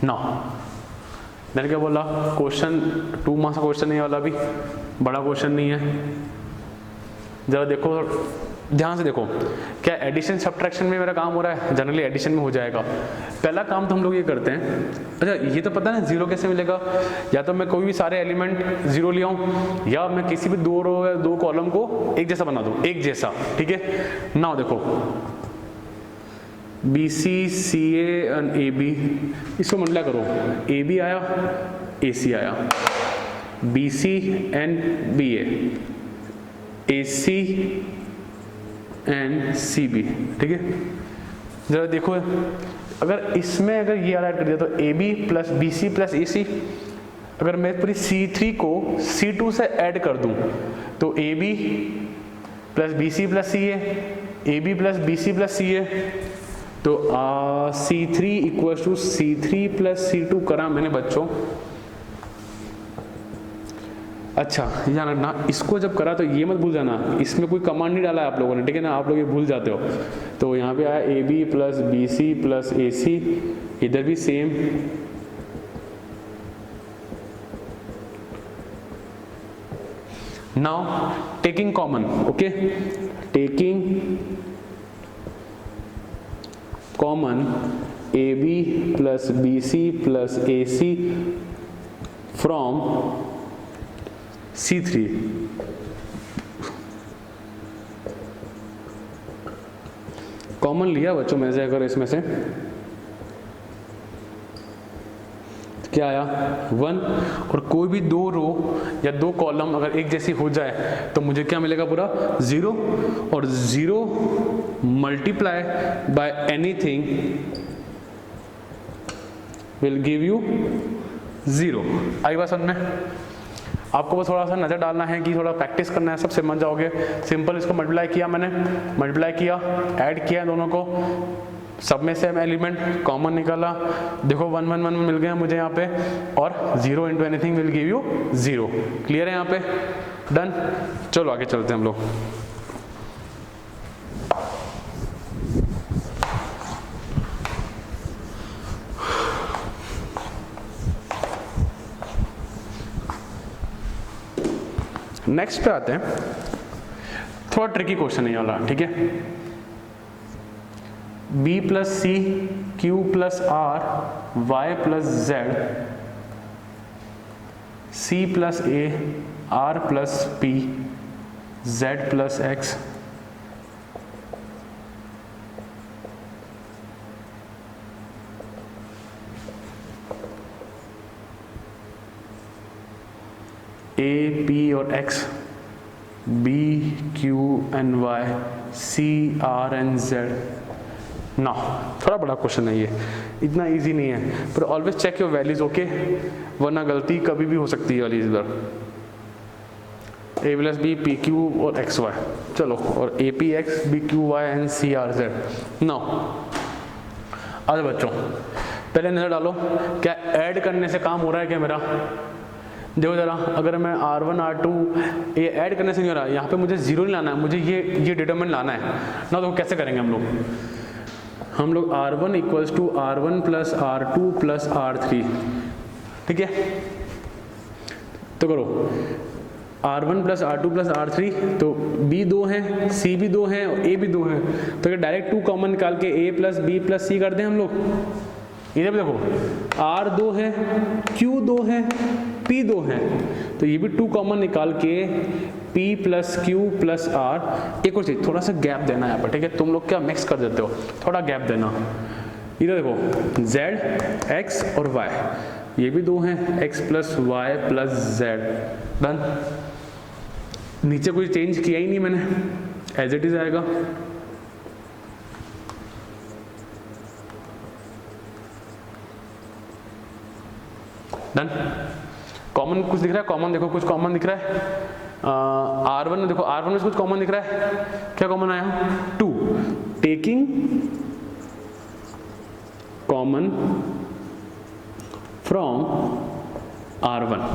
ना, मैंने क्या बोला, क्वेश्चन 2 मार्क्स का क्वेश्चन नहीं वाला, भी बड़ा क्वेश्चन नहीं है। जरा देखो ध्यान से देखो, क्या एडिशन सब्ट्रैक्शन में मेरा काम हो रहा है? जनरली एडिशन में हो जाएगा। पहला काम तो हम लोग ये करते हैं, अच्छा ये तो पता है जीरो कैसे मिलेगा, या तो मैं कोई भी सारे एलिमेंट जीरो ले आऊँ, या मैं किसी भी दो रो या दो कॉलम को एक जैसा बना दूँ, एक जैसा, ठीक है। नाउ देखो B C C and A B, इसको मल्टीप्लाई करो, ए बी आया ए सी आया, B C and B A C and C B, ठीक है। जरा देखो, अगर इसमें अगर ये ऐड कर दिया तो A B plus B C plus A C, अगर मैं पूरी C3 को C2 से ऐड कर दूं तो A B plus B C plus C A B plus B C plus C A, तो C3 equals to C3 plus C2 करा मैंने बच्चों। अच्छा ध्यान रखना, इसको जब करा तो ये मत भूल जाना, इसमें कोई कमांड नहीं डाला है आप लोगों ने, ठीक है ना, आप लोग ये भूल जाते हो। तो यहाँ पे आया A B plus B C plus A C, इधर भी same, now taking common, okay, taking common A B plus B C plus A C from C3, common लिया बच्चों में से, अगर इसमें से क्या आया 1, और कोई भी दो रो या दो कॉलम अगर एक जैसी हो जाए तो मुझे क्या मिलेगा? पूरा 0, और 0 multiply by anything will give you 0। आई बात समझ में? आपको बस थोड़ा सा नज़र डालना है कि थोड़ा प्रैक्टिस करना है, सब समझ जाओगे। सिंपल, इसको मल्टीप्लाई किया मैंने, मल्टीप्लाई किया, ऐड किया दोनों को, सब में से एलिमेंट कॉमन निकाला, देखो 1 1 1 मिल गया मुझे यहाँ पे, और 0 into anything will give you 0। Clear है यहाँ पे? डन। चलो आगे चलते हैं हम लोग। नेक्स्ट पे आते हैं, थोड़ा ट्रिकी क्वेश्चन है ये वाला, ठीक है। b plus C Q plus R Y plus Z C plus A R plus P Z plus X A P और X B Q and Y C R and Z. ना थोड़ा बड़ा question है ये, इतना इजी नहीं है, पर always check your values, okay, वरना गलती कभी भी हो सकती है वाली इधर। A plus B P Q और एक्स वाई, चलो, और A P X B Q Y and C R Z. Now आज बच्चों पहले नजर डालो, क्या ऐड करने से काम हो रहा है क्या मेरा? देखो जरा, अगर मैं R1 R2 ये ऐड करने से नहीं हो रहा, यहाँ पे मुझे 0 नहीं लाना है, मुझे ये डिटरमिनेंट लाना है ना। तो कैसे करेंगे हम लोग R1 equals to R1 plus R2 plus R3, ठीक है। तो करो R1 plus R2 plus R3, तो B 2 है, C भी 2 है और A भी 2 है, तो डायरेक्ट 2 कॉमन निकाल के A plus B plus C करते हैं हम लोग। इधर भी देखो R 2 है, Q 2 है, P 2 है, तो ये भी 2 कॉमन निकाल के P plus Q plus R। एक और चीज, थोड़ा सा गैप देना है यहाँ पर, ठीक है। तुम लोग क्या मिक्स कर देते हो, थोड़ा गैप देना। इधर देखो Z X और Y, ये भी 2 हैं, X plus Y plus Z। Done. नीचे कुछ चेंज किया ही नहीं मैंने, एज इट इज आएगा। डन। कॉमन कुछ दिख रहा है? कॉमन देखो, कुछ कॉमन दिख रहा है। R1 में देखो, R1 में कुछ कॉमन दिख रहा है, क्या कॉमन आया? 2। टेकिंग कॉमन फ्रॉम R1,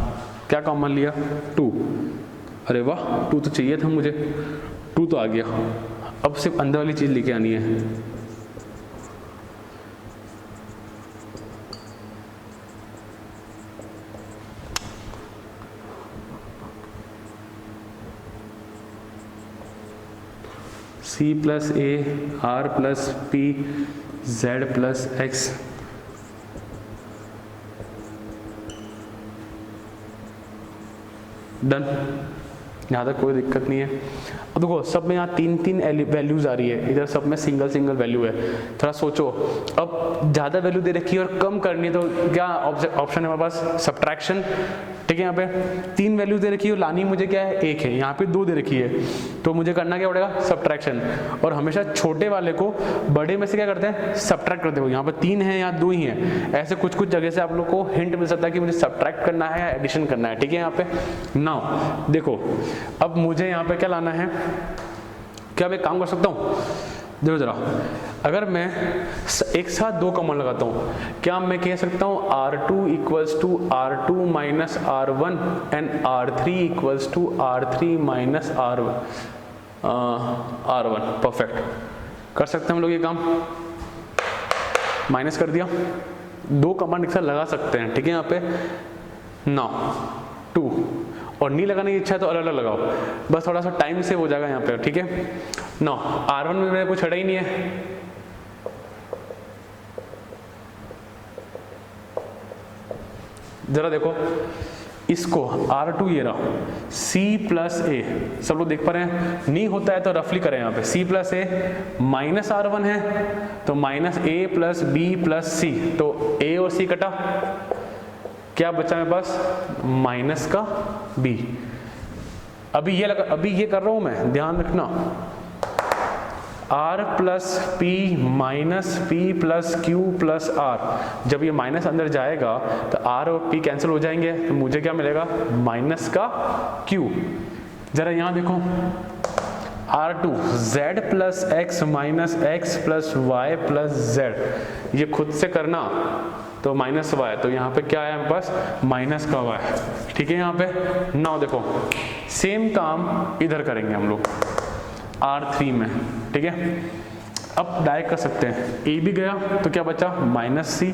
क्या कॉमन लिया? 2। अरे वाह, 2 तो चाहिए था मुझे, 2 तो आ गया। अब सिर्फ अंदर वाली चीज लेके आनी है। C plus A R plus P Z plus X. Done, यहाँ तक कोई दिक्कत नहीं है। अब देखो सब में यहाँ तीन तीन वैल्यूज आ रही है, इधर सब में सिंगल सिंगल वैल्यू है। थोड़ा सोचो, अब ज़्यादा वैल्यू दे रखी है और कम करनी है तो क्या ऑप्शन है हमारे पास? सब्ट्रैक्शन। ठीक है, यहाँ पे तीन वैल्यू दे रखी है, लानी मुझे क्या है? एक है। यहाँ पे दो दे रखी है तो मुझे करना क्या पड़ेगा? सब्ट्रैक्शन। और हमेशा छोटे वाले को बड़े में से क्या करते हैं? सब्ट्रैक्ट करते हो। यहाँ पे तीन है, यहाँ दो ही है। ऐसे कुछ कुछ जगह से आप लोग को हिंट मिल सकता है कि मुझे सब्ट्रैक्ट करना है या एडिशन करना है। ठीक है, यहाँ पे नाउ देखो, अब मुझे यहाँ पे क्या लाना है? क्या मैं काम कर सकता हूँ? देखो जरा, अगर मैं एक साथ दो कॉमन लगाता हूँ, क्या मैं कह सकता हूँ R2 equals to R2 minus R1 and R3 equals to R3 minus R1? Perfect, कर सकते हैं हम लोग ये काम। माइनस कर दिया, दो कॉमन एक साथ लगा सकते हैं। ठीक है, यहाँ पे नाउ 2, और नहीं लगाने की इच्छा है तो अलग अलग लगाओ, बस थोड़ा सा टाइम सेव हो जाएगा यहाँ पे। ठीक है, नो R1 में मेरे को छड़ा ही नहीं है, जरा देखो इसको R2 ये रहा, C प्लस ए, सब लोग देख पा रहे हैं? नहीं होता है तो रफली करें। यहाँ पे C प्लस ए माइनस R1 है तो minus A plus B plus C, तो A और C कटा, क्या बचा मेरे पास? माइनस का B। अभी ये कर रहा हूं मैं, ध्यान रखना, R plus P minus P plus Q plus R। जब ये माइनस अंदर जाएगा तो R और P कैंसिल हो जाएंगे, तो मुझे क्या मिलेगा? माइनस का Q। जरा यहाँ देखो, R2 Z plus X minus X plus Y plus Z, ये खुद से करना तो माइनस वाई, तो यहाँ पे क्या है हमारे पास? माइनस का वाई। ठीक है, यहाँ पे नाउ देखो सेम काम इधर करेंगे हम लोग R3 में। ठीक है, अब डायरेक्ट कर सकते हैं, A भी गया तो क्या बचा? माइनस C,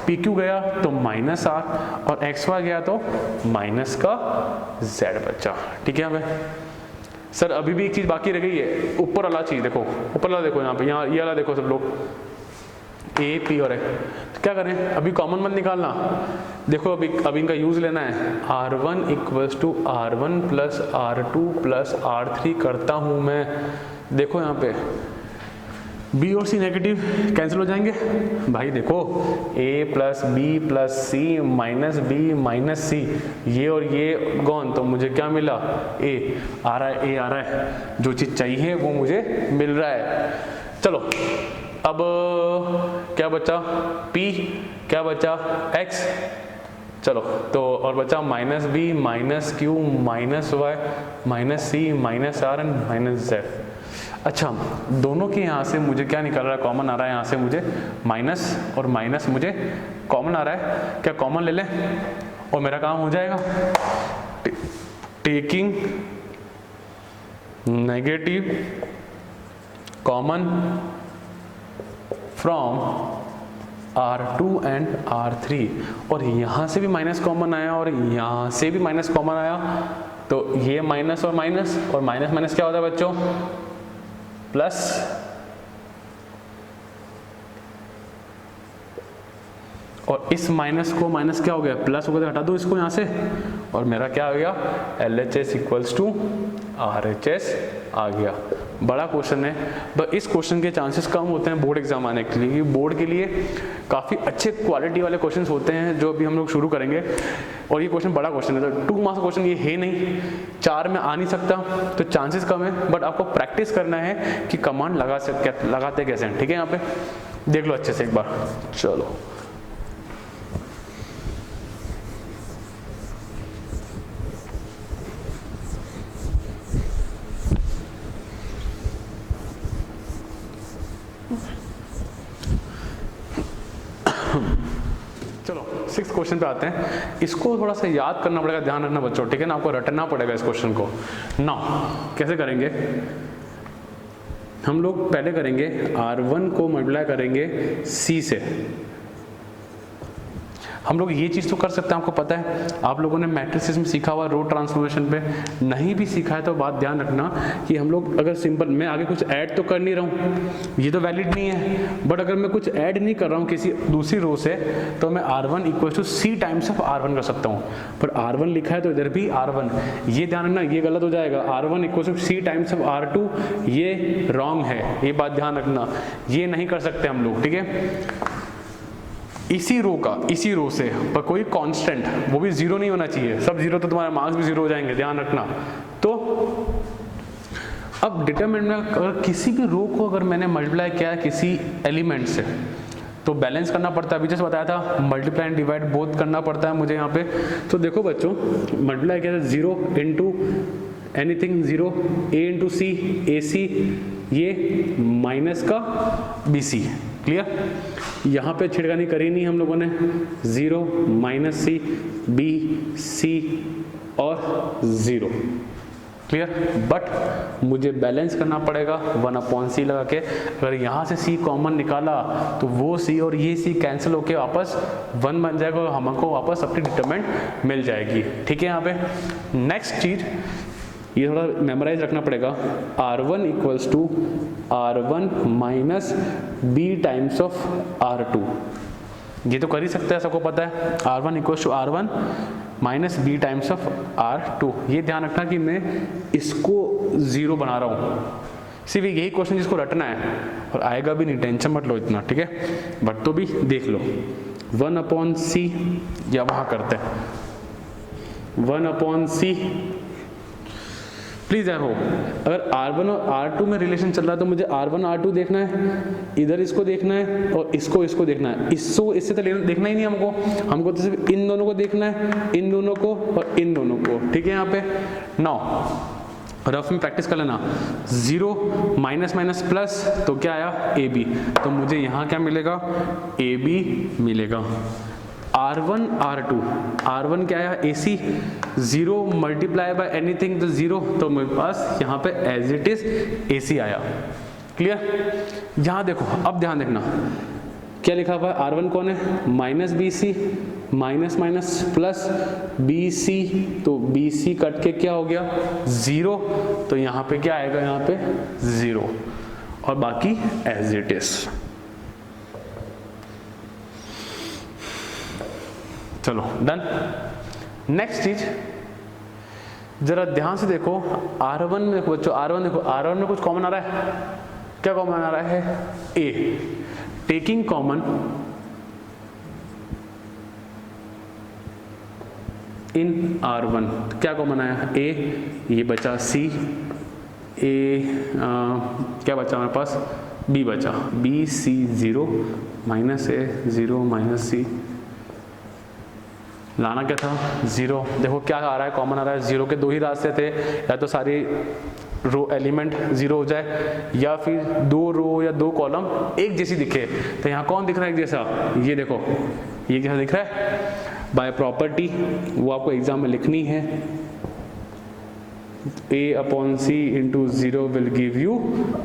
PQ गया तो माइनस R, और XY गया तो माइनस का Z बचा। ठीक है, यहाँ पे सर अभी भी एक चीज बाकी रह गई है, ऊपर वाला चीज देखो, ऊपर वाला देखो, यहाँ पे यहाँ ये वाला देखो सब लोग, A P और X। तो क्या करें? अभी कॉमन मत निकालना, देखो अभी इनका यूज लेना है। R1 equals to R1 plus R2 plus R3 करता हूं मैं। देखो यहाँ पे B और C नेगेटिव कैंसिल हो जाएंगे भाई। देखो A plus B plus C minus B minus C, ये और ये गॉन, तो मुझे क्या मिला? A आ रहा है, A आ रहा है, जो चीज़ चाहिए वो मुझे मिल रहा है। चलो अब क्या बचा? P, क्या बचा? X। चलो तो और बचा minus B minus Q minus Y minus C minus R and minus Z। अच्छा, दोनों के यहाँ से मुझे क्या निकल रहा है? कॉमन आ रहा है यहाँ से मुझे माइनस, और माइनस मुझे कॉमन आ रहा है। क्या कॉमन ले लें और मेरा काम हो जाएगा? Taking negative common from R2 and R3, और यहाँ से भी माइनस कॉमन आया और यहाँ से भी माइनस कॉमन आया, तो ये माइनस और माइनस माइनस क्या होता है बच्चों? प्लस। और इस माइनस को माइनस क्या हो गया? प्लस हो गया, हटा दो इसको यहाँ से, और मेरा क्या आ गया? LHS इक्वल्स टू RHS आ गया। बड़ा क्वेश्चन है, पर इस क्वेश्चन के चांसेस कम होते हैं बोर्ड एग्जाम आने के लिए। बोर्ड के लिए काफ़ी अच्छे क्वालिटी वाले क्वेश्चंस होते हैं जो अभी हम लोग शुरू करेंगे, और ये क्वेश्चन बड़ा क्वेश्चन है, तो 2 मार्क्स क्वेश्चन ये है नहीं, 4 में आ नहीं सकता, तो चांसेस कम है। बट आपको प्रैक्टिस करना है कि कमांड लगाते कैसे हैं। ठीक है, यहाँ पे देख लो अच्छे से एक बार। चलो चलो 6th क्वेश्चन पे आते हैं। इसको थोड़ा सा याद करना पड़ेगा, ध्यान रखना बच्चों। ठीक है ना, आपको रटना पड़ेगा इस क्वेश्चन को। नाउ कैसे करेंगे हम लोग? पहले करेंगे R1 को मल्टीप्लाई करेंगे C से, हम लोग ये चीज़ तो कर सकते हैं, आपको पता है, आप लोगों ने मैट्रिसेस में सीखा हुआ रो ट्रांसफॉर्मेशन पे, नहीं भी सीखा है तो बात ध्यान रखना कि हम लोग अगर सिंपल, मैं आगे कुछ ऐड तो कर नहीं रहा हूँ, ये तो वैलिड नहीं है, बट अगर मैं कुछ ऐड नहीं कर रहा हूँ किसी दूसरी रो से, तो मैं R1 equal to C times of R1 कर सकता हूँ। पर R1 लिखा है तो इधर भी R1, ये ध्यान रखना, ये गलत हो जाएगा। R1 equal to C times of R2, ये रॉन्ग है, ये बात ध्यान रखना, ये नहीं कर सकते हम लोग, ठीक है। इसी रो से पर कोई कांस्टेंट, वो भी जीरो नहीं होना चाहिए, सब जीरो तो तुम्हारे मार्क्स भी जीरो हो जाएंगे, ध्यान रखना। तो अब डिटरमिनेंट में अगर किसी भी रो को अगर मैंने मल्टीप्लाई किया किसी एलिमेंट से, तो बैलेंस करना पड़ता है। अभी जैसे बताया था मल्टीप्लाई एंड डिवाइड बोथ करना पड़ता है मुझे यहाँ पे। तो देखो बच्चों, मल्टीप्लाई किया था 0 इंटू एनीथिंग 0, a इंटू सी, ए सी, ये माइनस का बी सी, क्लियर। यहाँ पे छिड़कानी करी नहीं हम लोगों ने, 0 माइनस सी, बी सी और 0, क्लियर। बट मुझे बैलेंस करना पड़ेगा 1/c लगा के। अगर यहाँ से c कॉमन निकाला तो वो c और ये c कैंसिल होके वापस 1 बन जाएगा और हमको वापस अपनी डिटरमिनेंट मिल जाएगी, ठीक है। यहाँ पे नेक्स्ट चीज, ये थोड़ा मेमोराइज रखना पड़ेगा, R1 equals to R1 minus B times of R2। ये तो कर ही सकते हैं, सबको पता है, R1 equals to R1 minus B times of R2। ये ध्यान रखना कि मैं इसको 0 बना रहा हूँ, सिर्फ यही क्वेश्चन जिसको रटना है, और आएगा भी नहीं, टेंशन मत लो इतना, ठीक है। बट तो भी देख लो, 1/c, या वहाँ करते हैं 1/c, प्लीज। हो अगर R1 और R2 में रिलेशन चल रहा है तो मुझे R1 R2 देखना है, इधर इसको देखना है और इसको देखना है, इससे तो देखना ही नहीं हमको तो सिर्फ इन दोनों को देखना है, इन दोनों को और इन दोनों को, ठीक है। यहाँ पे नाउ रफ में प्रैक्टिस कर लेना, 0 माइनस माइनस प्लस, तो क्या आया AB, तो मुझे यहाँ क्या मिलेगा, AB मिलेगा। R1 R2 क्या आया, AC, 0 मल्टीप्लाई बाय एनीथिंग तो 0, तो मेरे पास यहाँ पे एज इट इज AC आया, क्लियर। यहाँ देखो, अब ध्यान देखना क्या लिखा हुआ है, R1 कौन है, minus BC, minus minus plus BC, तो BC कट के क्या हो गया 0, तो यहाँ पे क्या आएगा, यहाँ पे 0 और बाकी एज इट इज। चलो डन। नेक्स्ट चीज जरा ध्यान से देखो, R1 में देखो बच्चों, R1 में कुछ कॉमन आ रहा है, क्या कॉमन आ रहा है, A, taking common in R1, क्या कॉमन आया, A, ये बचा C, क्या बचा हमारे पास, B बचा, B C 0 minus A 0 minus C, लाना क्या था 0। देखो क्या आ रहा है, कॉमन आ रहा है, 0 के दो ही रास्ते थे, या तो सारी रो एलिमेंट 0 हो जाए, या फिर 2 रो या 2 कॉलम एक जैसी दिखे। तो यहाँ कौन दिख रहा है एक जैसा, ये देखो, ये जैसा दिख रहा है, बाय प्रॉपर्टी वो आपको एग्जाम में लिखनी है, A/C into 0 will give you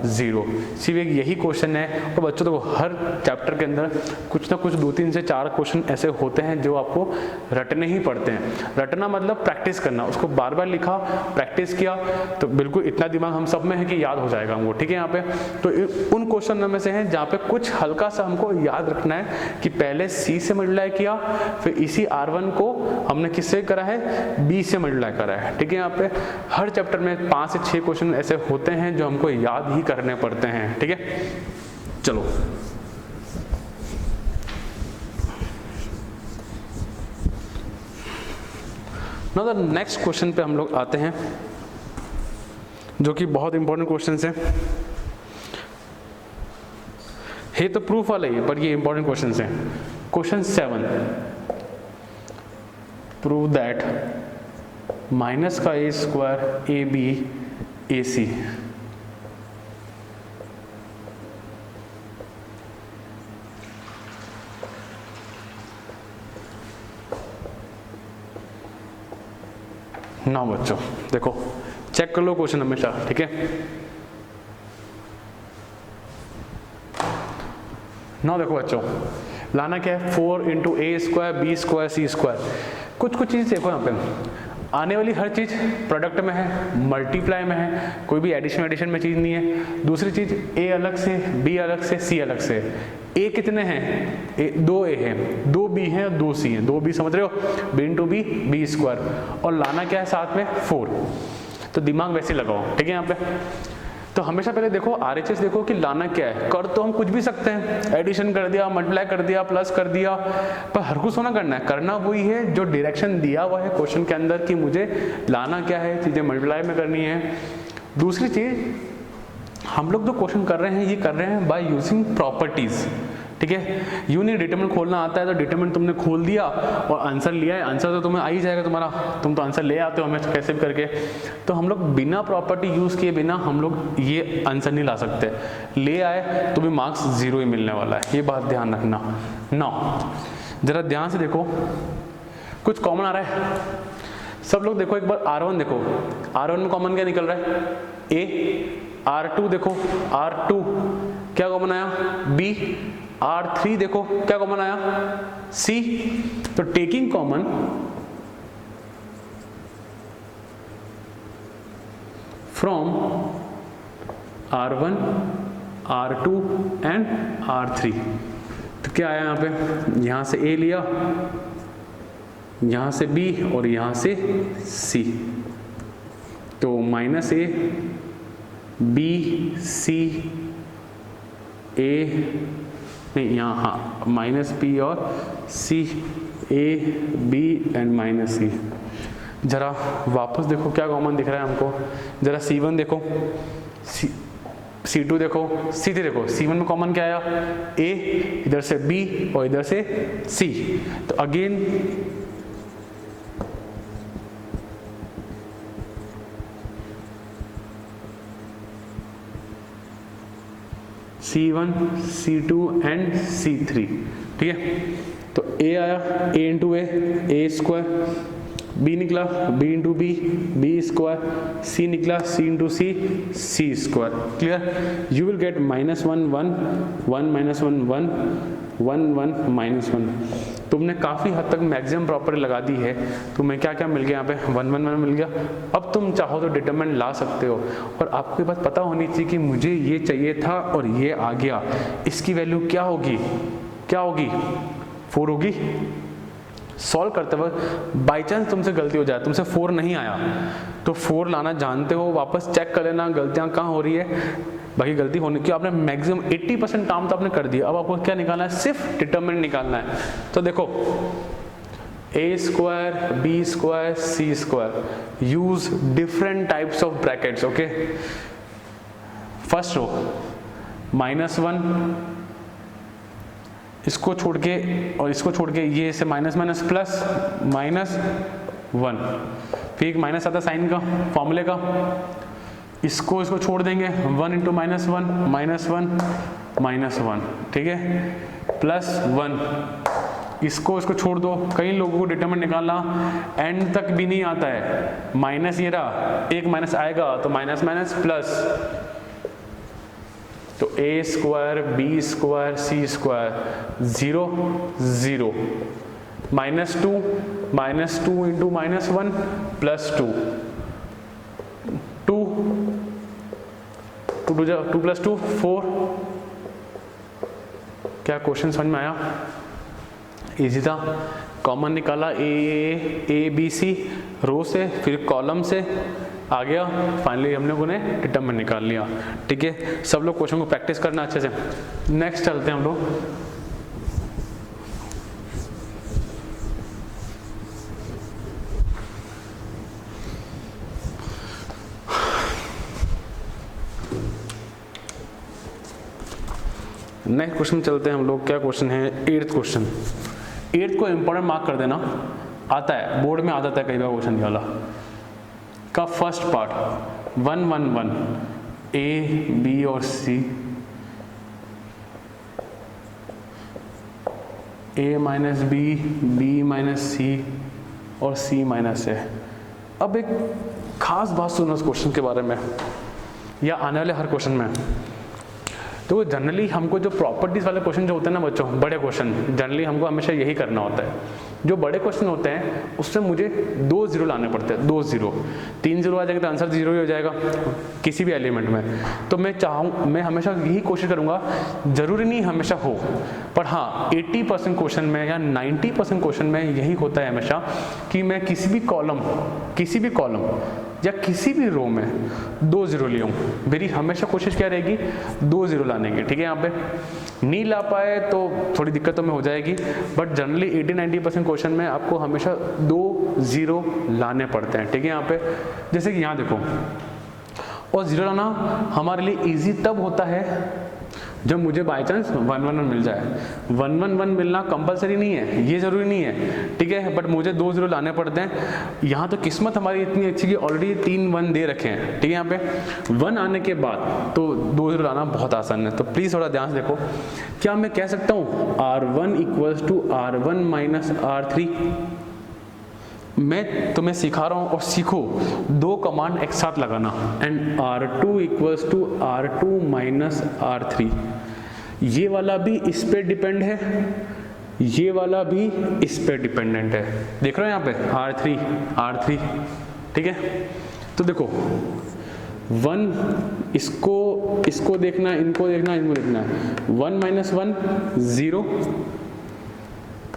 0। सिर्फ एक यही क्वेश्चन है। और बच्चों देखो, हर चैप्टर के अंदर कुछ ना कुछ 2-3 से 4 क्वेश्चन ऐसे होते हैं जो आपको रटने ही पड़ते हैं। रटना मतलब प्रैक्टिस करना, उसको बार बार लिखा, प्रैक्टिस किया, तो बिल्कुल इतना दिमाग हम सब में है कि याद हो जाएगा हमको, ठीक है। यहाँ पे तो उन क्वेश्चन में से है जहाँ पे कुछ हल्का सा हमको याद रखना है कि पहले C से मल्टीप्लाई किया, फिर इसी R1 को हमने किससे करा है, B से मल्टीप्लाई करा है, ठीक है। यहाँ पे हर चैप्टर में 5 से 6 क्वेश्चन ऐसे होते हैं जो हमको याद ही करने पड़ते हैं, ठीक है। चलो नाउ द नेक्स्ट क्वेश्चन पे हम लोग आते हैं, जो कि बहुत इंपॉर्टेंट क्वेश्चन है तो प्रूफ वाला ही है, पर ये इंपॉर्टेंट क्वेश्चन है। क्वेश्चन 7, प्रूव दैट माइनस का A स्क्वायर AB AC ना। बच्चों देखो, चेक कर लो क्वेश्चन हमेशा, ठीक है ना। देखो बच्चों, लाना क्या है 4 इंटू ए स्क्वायर बी स्क्वायर सी स्क्वायर। कुछ चीज़ देखो यहाँ पे, आने वाली हर चीज़ प्रोडक्ट में है, मल्टीप्लाई में है, कोई भी एडिशन में चीज़ नहीं है। दूसरी चीज़ ए अलग से, बी अलग से, सी अलग से। ए कितने हैं? 2 ए हैं, 2 बी हैं और 2 सी हैं। 2 बी समझ रहे हो, B into B B square, और लाना क्या है साथ में 4। तो दिमाग वैसे लगाओ, ठीक है। यहाँ पे तो हमेशा पहले देखो RHS देखो कि लाना क्या है। कर तो हम कुछ भी सकते हैं, एडिशन कर दिया, मल्टीप्लाई कर दिया, प्लस कर दिया, पर हर कुछ होना करना है, करना वही है जो डायरेक्शन दिया हुआ है क्वेश्चन के अंदर कि मुझे लाना क्या है, चीज़ें मल्टीप्लाई में करनी है। दूसरी चीज़, हम लोग जो क्वेश्चन कर रहे हैं ये कर रहे हैं बाय यूजिंग प्रॉपर्टीज़, ठीक है। यूँ नहीं डिटरमिनेंट खोलना आता है तो डिटरमिनेंट तुमने खोल दिया और आंसर लिया है, आंसर तो तुम्हें आ ही जाएगा तुम्हारा, तुम तो आंसर ले आते हो हमें कैसे भी करके। तो हम लोग बिना प्रॉपर्टी यूज़ किए बिना हम लोग ये आंसर नहीं ला सकते। ले आए तो भी मार्क्स 0 ही मिलने वाला है, ये बात ध्यान रखना। नाउ जरा ध्यान से देखो, कुछ कॉमन आ रहा है, सब लोग देखो एक बार R1 देखो, R1 में कॉमन क्या निकल रहा है? A। R2 देखो, R2 क्या कॉमन आया? B। R3 देखो क्या कॉमन आया? C। तो taking common from R1, R2 and R3, तो क्या आया यहाँ पे? यहाँ से A लिया, यहाँ से B और यहाँ से C, तो -A B C A नहीं, यहाँ हाँ -B और C A B and -C। जरा वापस देखो क्या कॉमन दिख रहा है हमको, जरा C1 देखो, C2 देखो, C3 देखो। C1 में कॉमन क्या आया? A, इधर से B और इधर से C, तो again C1 C2 and C3, ठीक है। तो A आया, A into A square, B निकला B into B square, C निकला C into C square. Clear? You will get -1 1 1 -1 1 1 1 -1। तुमने काफ़ी हद तक मैक्सिमम प्रॉपर्टी लगा दी है, तुम्हें क्या क्या मिल गया यहाँ पे? 1 1 1 मिल गया। अब तुम चाहो तो डिटरमिनेंट ला सकते हो, और आपके पास पता होनी चाहिए कि मुझे ये चाहिए था और ये आ गया, इसकी वैल्यू क्या होगी? 4 होगी। सॉल्व करते वक्त बाई चांस तुमसे गलती हो जाए, तुमसे 4 नहीं आया तो 4 लाना जानते हो, वापस चेक कर लेना गलतियाँ कहाँ हो रही है। बाकी गलती होने की आपने मैक्सिमम 80% काम तो आपने कर दिया, अब आपको क्या निकालना है? सिर्फ डिटरमिनेंट निकालना है। तो देखो A square B square C square, use different types of brackets, okay. First row -1, इसको छोड़ के और इसको छोड़ के ये से माइनस माइनस प्लस -1, फिर एक माइनस आता साइन का, फॉर्मूले का, इसको छोड़ देंगे 1 इंटू -1, ठीक है, +1, इसको छोड़ दो। कई लोगों को डिटरमिनेंट निकालना एंड तक भी नहीं आता है, माइनस ये रहा, एक माइनस आएगा तो माइनस माइनस प्लस, तो A square B square C square 0 0, -2 into -1 +2, 2 + 2 4। क्या क्वेश्चन समझ में आया? इजी था। कॉमन निकाला A B C रो से, फिर कॉलम से आ गया, फाइनली हम लोगों ने डिटरमिनेंट निकाल लिया। ठीक है, सब लोग क्वेश्चन को प्रैक्टिस करना अच्छे से। नेक्स्ट चलते हैं हम लोग। नेक्स्ट क्वेश्चन चलते हैं हम लोग। क्या क्वेश्चन है? 8th question. 8th को इंपॉर्टेंट मार्क कर देना, आता है बोर्ड में, आ जाता है कई बार क्वेश्चन वाला का फर्स्ट पार्ट 1 1 1 A B और C, A minus B B minus C और C माइनस A। अब एक खास बात सुनो इस क्वेश्चन के बारे में या आने वाले हर क्वेश्चन में। तो जनरली हमको जो प्रॉपर्टीज़ वाले क्वेश्चन जो होते हैं ना बच्चों, बड़े क्वेश्चन, जनरली हमको हमेशा यही करना होता है। जो बड़े क्वेश्चन होते हैं उसमें मुझे 2 0 लाने पड़ते हैं, 2 0, 3 0 आ जाएगा तो आंसर 0 ही हो जाएगा किसी भी एलिमेंट में। तो मैं हमेशा यही कोशिश करूँगा, ज़रूरी नहीं हमेशा हो, पर हाँ 80% क्वेश्चन में या 90% क्वेश्चन में यही होता है हमेशा कि मैं किसी भी कॉलम या किसी भी रो में 2 0 ले आऊँ। मेरी हमेशा कोशिश क्या रहेगी, 2 0 लाने की, ठीक है। यहाँ पे नहीं ला पाए तो थोड़ी दिक्कतों में हो जाएगी, बट जनरली 80-90% क्वेश्चन में आपको हमेशा 2 0 लाने पड़ते हैं, ठीक है। यहाँ पे जैसे कि यहाँ देखो, और 0 लाना हमारे लिए ईजी तब होता है जब मुझे बाई चांस 1-1-1 मिल जाए। 1-1-1 मिलना कंपलसरी नहीं है, ये जरूरी नहीं है, ठीक है, बट मुझे 2 0 लाने पड़ते हैं। यहाँ तो किस्मत हमारी इतनी अच्छी कि ऑलरेडी 3 1 दे रखे हैं, ठीक है। यहाँ पे 1 आने के बाद तो 2 0 लाना बहुत आसान है। तो प्लीज़ थोड़ा ध्यान से देखो, क्या मैं कह सकता हूँ R1 = R1 - R3? मैं तुम्हें सिखा रहा हूँ और सीखो 2 कमांड एक साथ लगाना, एंड R2 = R2 - R3। ये वाला भी इस पे डिपेंड है, ये वाला भी इस पे डिपेंडेंट है। देख रहे हो यहाँ पे R3, ठीक है। तो देखो 1, इसको देखना, इनको देखना है, 1 - 1 0,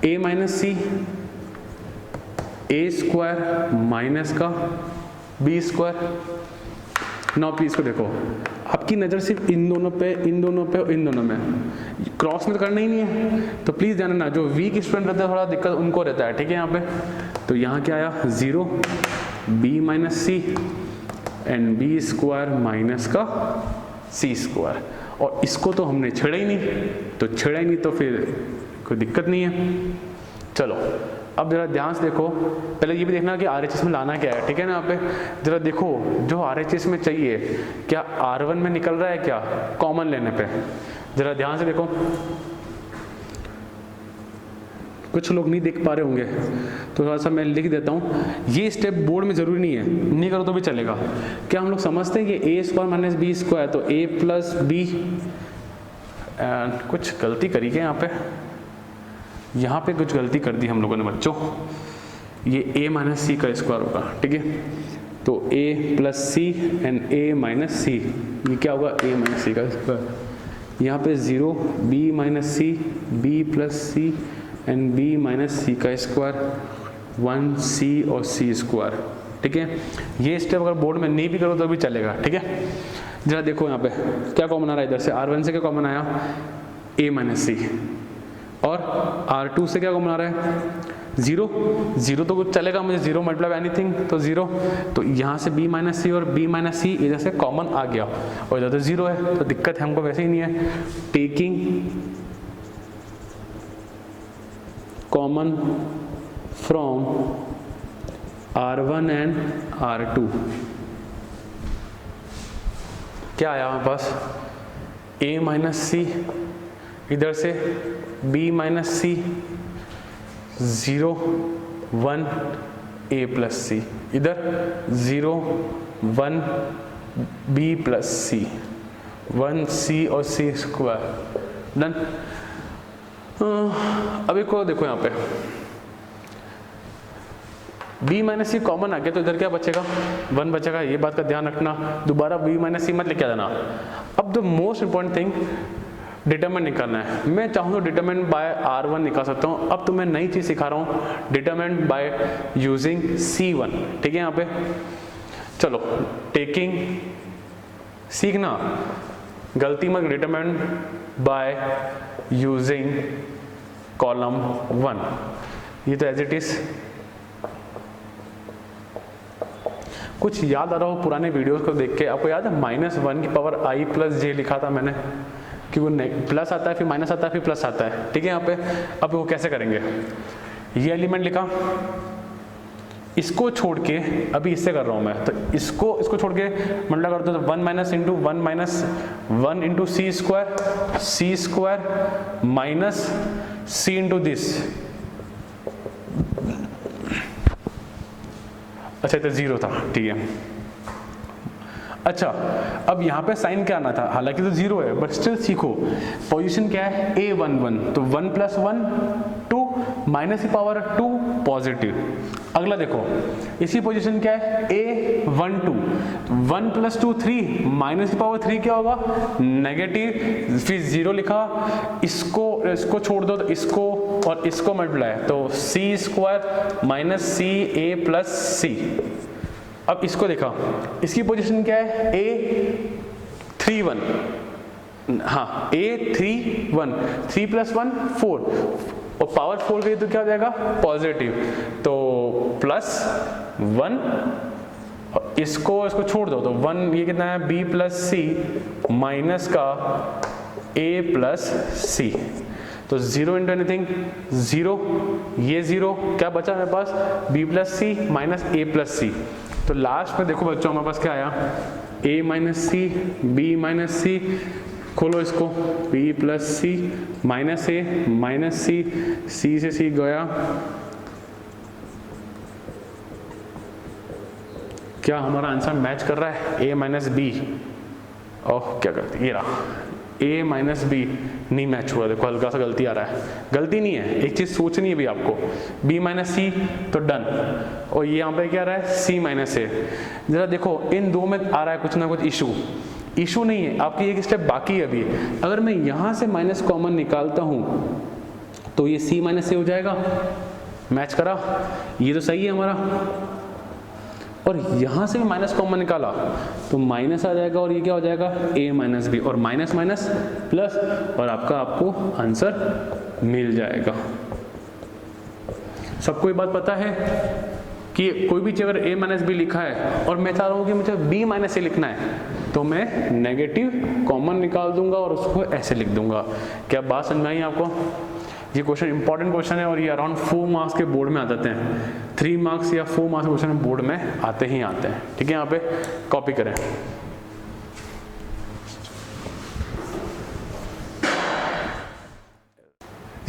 A - C, A² माइनस का B²। नाउ प्लीज को देखो, आपकी नज़र सिर्फ इन दोनों पे और इन दोनों में, क्रॉस में तो करना ही नहीं है। तो प्लीज़ ध्यान देना, जो वीक स्टूडेंट रहता है थोड़ा दिक्कत उनको रहता है, ठीक है। यहाँ पे तो यहाँ क्या आया 0, B - C and B² minus का C²। और इसको तो हमने छेड़ा ही नहीं, तो फिर कोई दिक्कत नहीं है। चलो अब जरा ध्यान से देखो, पहले ये भी देखना कि RHS में लाना क्या है, ठीक है ना। यहाँ पे जरा देखो, जो RHS में चाहिए क्या R1 में निकल रहा है क्या, कॉमन लेने पे। जरा ध्यान से देखो, कुछ लोग नहीं देख पा रहे होंगे तो थोड़ा सा मैं लिख देता हूँ। ये स्टेप बोर्ड में जरूरी नहीं है, नहीं करो तो भी चलेगा। क्या हम लोग समझते हैं कि A² - B², तो A + B, कुछ गलती करी क्या यहाँ पे कुछ गलती कर दी हम लोगों ने बच्चों। ये A - C का स्क्वायर होगा, ठीक है। तो A + C and A - C, ये क्या होगा A - C का स्क्वायर। यहाँ पे 0, B - C, B + C and B - C का स्क्वायर, 1C और C², ठीक है। ये स्टेप अगर बोर्ड में नहीं भी करो तो भी चलेगा, ठीक है। जरा देखो यहाँ पे क्या कॉमन आ रहा है, इधर से R1 से क्या कॉमन आया, A - C, और R2 से क्या कॉमन आ रहा है 0 तो कुछ चलेगा, मुझे 0 मतलब एनीथिंग, तो 0। तो यहाँ से B - C और B - C इधर से कॉमन आ गया, और इधर तो 0 है, तो दिक्कत हमको वैसे ही नहीं है। Taking common from R1 and R2, क्या आया हमारे पास, A - C, इधर से B - C, 0 1 A + C, इधर 0 1 B + C, 1C और C², डन। अभी को देखो यहाँ पे B - C कॉमन आ गया, तो इधर क्या बचेगा, 1 बचेगा। ये बात का ध्यान रखना, दोबारा B - C मत लेके आ जाना। अब the most important thing, determinant निकालना है। मैं चाहूँ तो डिटरमिनेंट बाय R1 निकाल सकता हूँ। अब तो मैं नई चीज़ सिखा रहा हूँ, डिटरमिनेंट बाय यूजिंग C1, ठीक है। यहाँ पे चलो, टेकिंग, सीखना गलती मत, डिटरमिनेंट बाय यूजिंग कॉलम 1, ये तो एज इट इज। कुछ याद आ रहा हो पुराने वीडियोस को देख के, आपको याद है -1 की पावर I + J लिखा था मैंने, कि वो प्लस आता है फिर माइनस आता है फिर प्लस आता है, ठीक है। यहाँ पे अब वो कैसे करेंगे, ये एलिमेंट लिखा, इसको छोड़ के अभी इससे कर रहा हूँ मैं, तो इसको छोड़ के मतलब करते तो 1 - (1 - 1 × C² माइनस C × दिस, अच्छा तो 0 था, ठीक है। अच्छा, अब यहाँ पे साइन क्या आना था, हालांकि तो 0 है बट स्टिल सीखो। पोजीशन क्या है, A11, तो 1 + 1 2 -2 पॉजिटिव। अगला देखो, इसी पोजीशन क्या है, A12, 1 + 2 3 -3 क्या होगा, नेगेटिव, फिर 0 लिखा, इसको छोड़ दो तो इसको और इसको मल्टीप्लाई, तो C² -CA + C। अब इसको देखा, इसकी पोजीशन क्या है, A31, हाँ A31, 3 + 1 4 और पावर 4 गई तो क्या हो जाएगा, पॉजिटिव, तो +1, इसको छोड़ दो तो 1, ये कितना है, B + C माइनस का A + C, तो 0 × एनीथिंग 0, ये 0, क्या बचा मेरे पास, B + C - A + C। तो लास्ट में देखो बच्चों हमारे पास क्या आया, A - C, B - C, खोलो इसको, B + C -A -C, C से C गया, क्या हमारा आंसर मैच कर रहा है, A - B, ओह क्या करती, ये रहा A - B नहीं मैच हुआ, देखो हल्का सा गलती आ रहा है, गलती नहीं है, एक चीज सोचनी है भी आपको, B - C तो डन, और ये यहाँ पे क्या आ रहा है, C - A। जरा देखो इन दो में आ रहा है कुछ ना कुछ इशू नहीं है, आपकी एक स्टेप बाकी है अभी। अगर मैं यहाँ से माइनस कॉमन निकालता हूँ तो ये C - A हो जाएगा, मैच करा, ये तो सही है हमारा, और यहाँ से भी माइनस कॉमन निकाला तो माइनस आ जाएगा, और ये क्या हो जाएगा, A - B, और माइनस माइनस प्लस, और आपको आंसर मिल जाएगा। सबको ये बात पता है कि कोई भी चीज अगर A - B लिखा है और मैं चाह रहा हूँ कि मुझे B - A लिखना है, तो मैं नेगेटिव कॉमन निकाल दूंगा और उसको ऐसे लिख दूंगा। क्या बात समझ में आई आपको? ये क्वेश्चन इंपॉर्टेंट क्वेश्चन है और ये अराउंड 4 मार्क्स के बोर्ड में आ जाते हैं, 3 मार्क्स या 4 मार्क्स के क्वेश्चन बोर्ड में आते ही आते हैं। ठीक है, यहाँ पे कॉपी करें।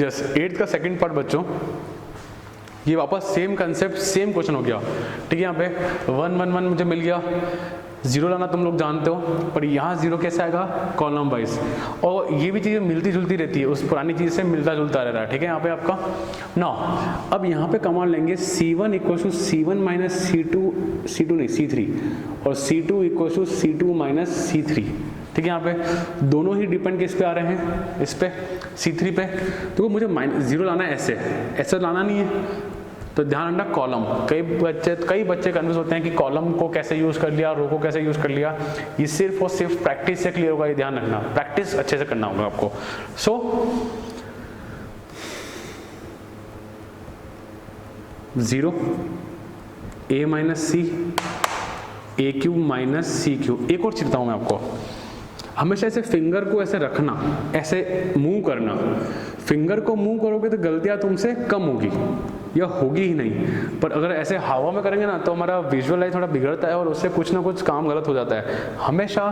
यस, 8th का सेकंड पार्ट बच्चों, ये वापस सेम कंसेप्ट सेम क्वेश्चन हो गया। ठीक है, यहाँ पे 1 1 1 मुझे मिल गया, 0 लाना तुम लोग जानते हो, पर यहाँ 0 कैसे आएगा, कॉलम वाइज, और ये भी चीज़ें मिलती जुलती रहती है, उस पुरानी चीज़ से मिलता जुलता रह रहा है। ठीक है, यहाँ पे आपका नाउ अब यहाँ पे कमांड लेंगे C1 = C1 - C2 नहीं C3, और C2 = C2 - C3। ठीक है, यहाँ पे दोनों ही डिपेंड किस पे आ रहे हैं, इस पे C3 पे, तो मुझे -0 लाना है, ऐसे लाना नहीं है, तो ध्यान रखना कॉलम। कई बच्चे कन्फ्यूज होते हैं कि कॉलम को कैसे यूज कर लिया, रो को कैसे यूज कर लिया, ये सिर्फ और सिर्फ प्रैक्टिस से क्लियर होगा, ये ध्यान रखना, प्रैक्टिस अच्छे से करना होगा आपको। So zero, A - C, A³ - C³। एक और चिढ़ता हूं मैं आपको, हमेशा ऐसे फिंगर को ऐसे रखना, ऐसे मूव करना, फिंगर को मूव करोगे तो गलतियां तुमसे कम होगी या होगी ही नहीं, पर अगर ऐसे हवा में करेंगे ना तो हमारा विजुअलाइज थोड़ा बिगड़ता है और उससे कुछ ना कुछ काम गलत हो जाता है। हमेशा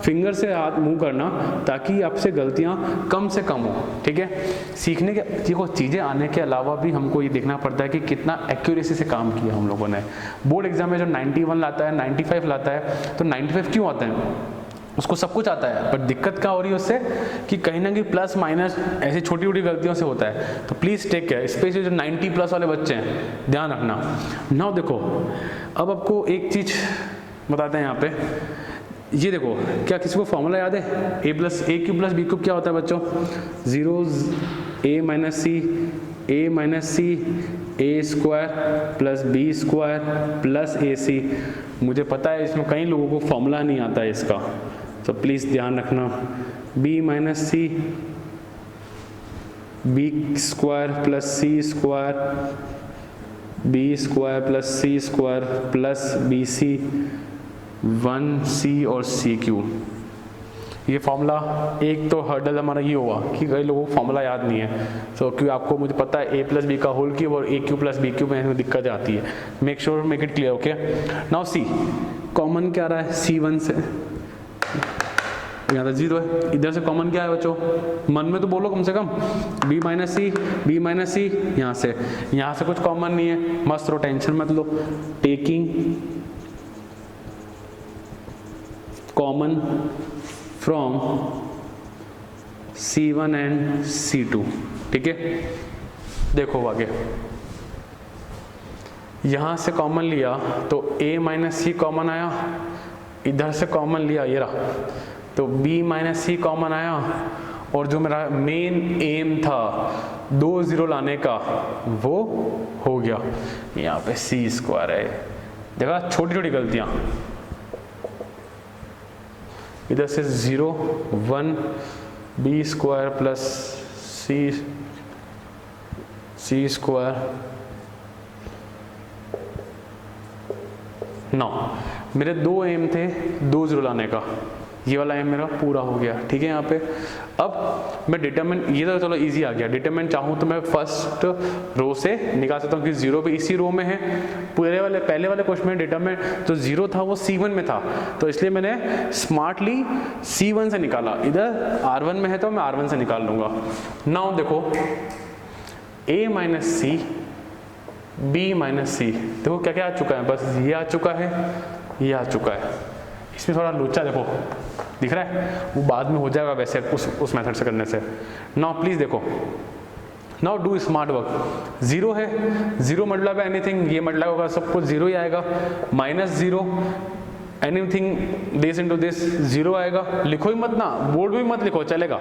फिंगर से हाथ मूव करना ताकि आपसे गलतियां कम से कम हो। ठीक है, सीखने के देखो चीज़ें आने के अलावा भी हमको ये देखना पड़ता है कि कितना एक्यूरेसी से काम किया हम लोगों ने। बोर्ड एग्जाम में जब 91 लाता है, 95 लाता है, तो 95 क्यों आता है, उसको सब कुछ आता है, पर दिक्कत क्या हो रही है उससे कि कहीं ना कहीं प्लस माइनस ऐसी छोटी छोटी गलतियों से होता है। तो प्लीज़ टेक केयर, स्पेशली जो 90+ वाले बच्चे हैं, ध्यान रखना। नाउ देखो, अब आपको एक चीज़ बताते हैं यहाँ पे, ये देखो, क्या किसी को फॉर्मूला याद है, A³ + B³ क्या होता है बच्चों, 0 A - C A² + B² + AC। मुझे पता है इसमें कई लोगों को फॉर्मूला नहीं आता है इसका, तो प्लीज़ ध्यान रखना, B - C B² + C² B² + C² + BC 1C और CQ। ये फॉर्मूला एक तो हर्डल हमारा ये हुआ कि कई लोगों को फॉर्मूला याद नहीं है, तो क्योंकि आपको मुझे पता है A + B का होल क्यूब और AQ + BQ में दिक्कत आती है। Make it clear. Okay, now C common क्या आ रहा है, C1 से, यहाँ तो 0 है, इधर से कॉमन क्या है बच्चों, मन में तो बोलो कम से कम, B - C, यहाँ से कुछ कॉमन नहीं है, मस्त रो, टेंशन मत लो। Taking common from C1 and C2, ठीक है। देखो आगे यहाँ से कॉमन लिया तो A माइनस सी कॉमन आया, इधर से कॉमन लिया ये रहा तो B माइनस सी कॉमन आया, और जो मेरा मेन एम था 2 0 लाने का वो हो गया। यहाँ पे C स्क्वायर है, देखा छोटी छोटी गलतियाँ, इधर से 0 1 B square plus C square 9। मेरे 2 एम थे 2 0 लाने का, ये वाला एम मेरा पूरा हो गया, ठीक है। यहाँ पे अब मैं डिटरमिन, ये तो चलो इजी आ गया, डिटरमिन चाहूँ तो मैं फर्स्ट रो से निकाल सकता हूँ कि 0 भी इसी रो में है। पहले वाले क्वेश्चन में डिटरमिन जो 0 था वो C1 में था, तो इसलिए मैंने स्मार्टली C1 से निकाला, इधर R1 में है तो मैं R1 से निकाल लूँगा। नाउ देखो A minus C B minus C, देखो क्या क्या आ चुका है, बस ये आ चुका है, ये आ चुका है। इसमें थोड़ा लोचा देखो दिख रहा है, वो बाद में हो जाएगा वैसे उस मेथड से करने से। नाउ प्लीज देखो, नाउ डू स्मार्ट वर्क। 0 है, 0 मल्टीप्लाई बाय एनीथिंग, ये मल्टीप्लाई होगा सब कुछ 0 ही आएगा। -0 एनीथिंग दिस इनटू दिस 0 आएगा। लिखो ही मत ना, बोर्ड भी मत लिखो चलेगा।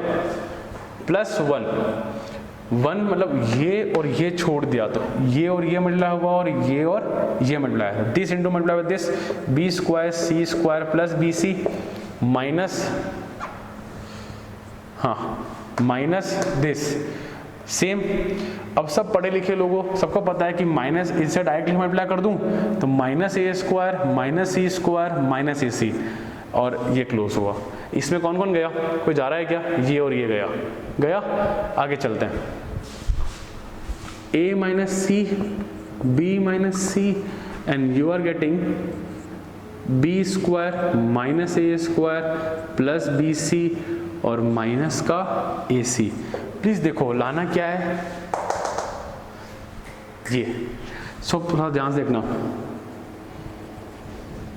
+1 मतलब ये और ये छोड़ दिया तो ये और ये मल्टीप्लाई हुआ और ये मल्टीप्लाई है। This into multiply with this B square C square plus BC minus this same. अब सब पढ़े लिखे लोगों सबको पता है कि माइनस इससे डायरेक्टली मल्टीप्लाई कर दूं तो -A square -C square -AC, और ये क्लोज हुआ। इसमें कौन कौन गया, कोई जा रहा है क्या? ये और ये गया। आगे चलते हैं। A minus C B minus C and you are getting B square -A square plus BC और माइनस का AC। प्लीज देखो लाना क्या है ये, सब थोड़ा ध्यान से देखना।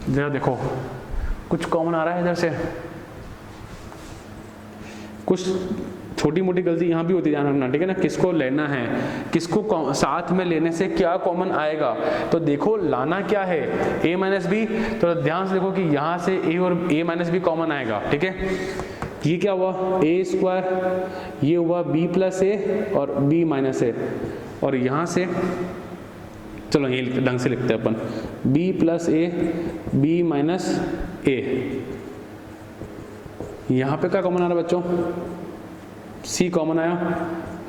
जरा देखो कुछ कॉमन आ रहा है इधर से, कुछ छोटी मोटी गलती यहाँ भी होती है, ध्यान रखना, ठीक है ना। किसको लेना है, किसको साथ में लेने से क्या कॉमन आएगा, तो देखो लाना क्या है। A माइनस बी, तो ध्यान से देखो कि यहाँ से A और A माइनस बी कॉमन आएगा, ठीक है। ये क्या हुआ A स्क्वायर, ये हुआ B प्लस A और B माइनस A, और यहाँ से चलो ये ढंग से लिखते हैं अपन, B plus A B minus A। यहाँ पे क्या कॉमन आ रहा है बच्चों, C कॉमन आया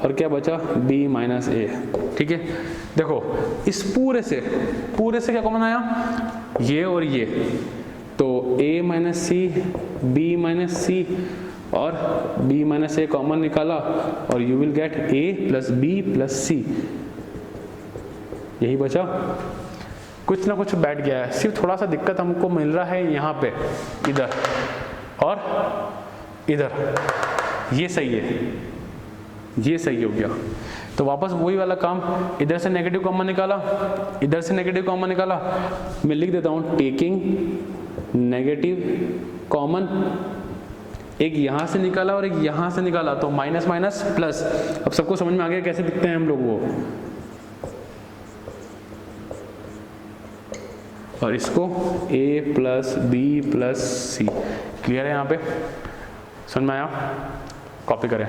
और क्या बचा B माइनस A, ठीक है। देखो इस पूरे से क्या कॉमन आया, ये और ये, तो A minus C B minus C और B माइनस A कॉमन निकाला और you will get A plus B plus C, यही बचा। कुछ ना कुछ बैठ गया है, सिर्फ थोड़ा सा दिक्कत हमको मिल रहा है यहाँ पे, इधर और इधर, ये सही है, ये सही हो गया। तो वापस वही वाला काम, इधर से नेगेटिव कॉमन निकाला, इधर से नेगेटिव कॉमन निकाला। मैं लिख देता हूँ टेकिंग नेगेटिव कॉमन, एक यहाँ से निकाला और एक यहाँ से निकाला, तो माइनस माइनस प्लस। अब सबको समझ में आ गया कैसे दिखते हैं हम लोग वो, और इसको A plus B plus C। Clear है यहाँ पे, समझ में आया? कॉपी करें।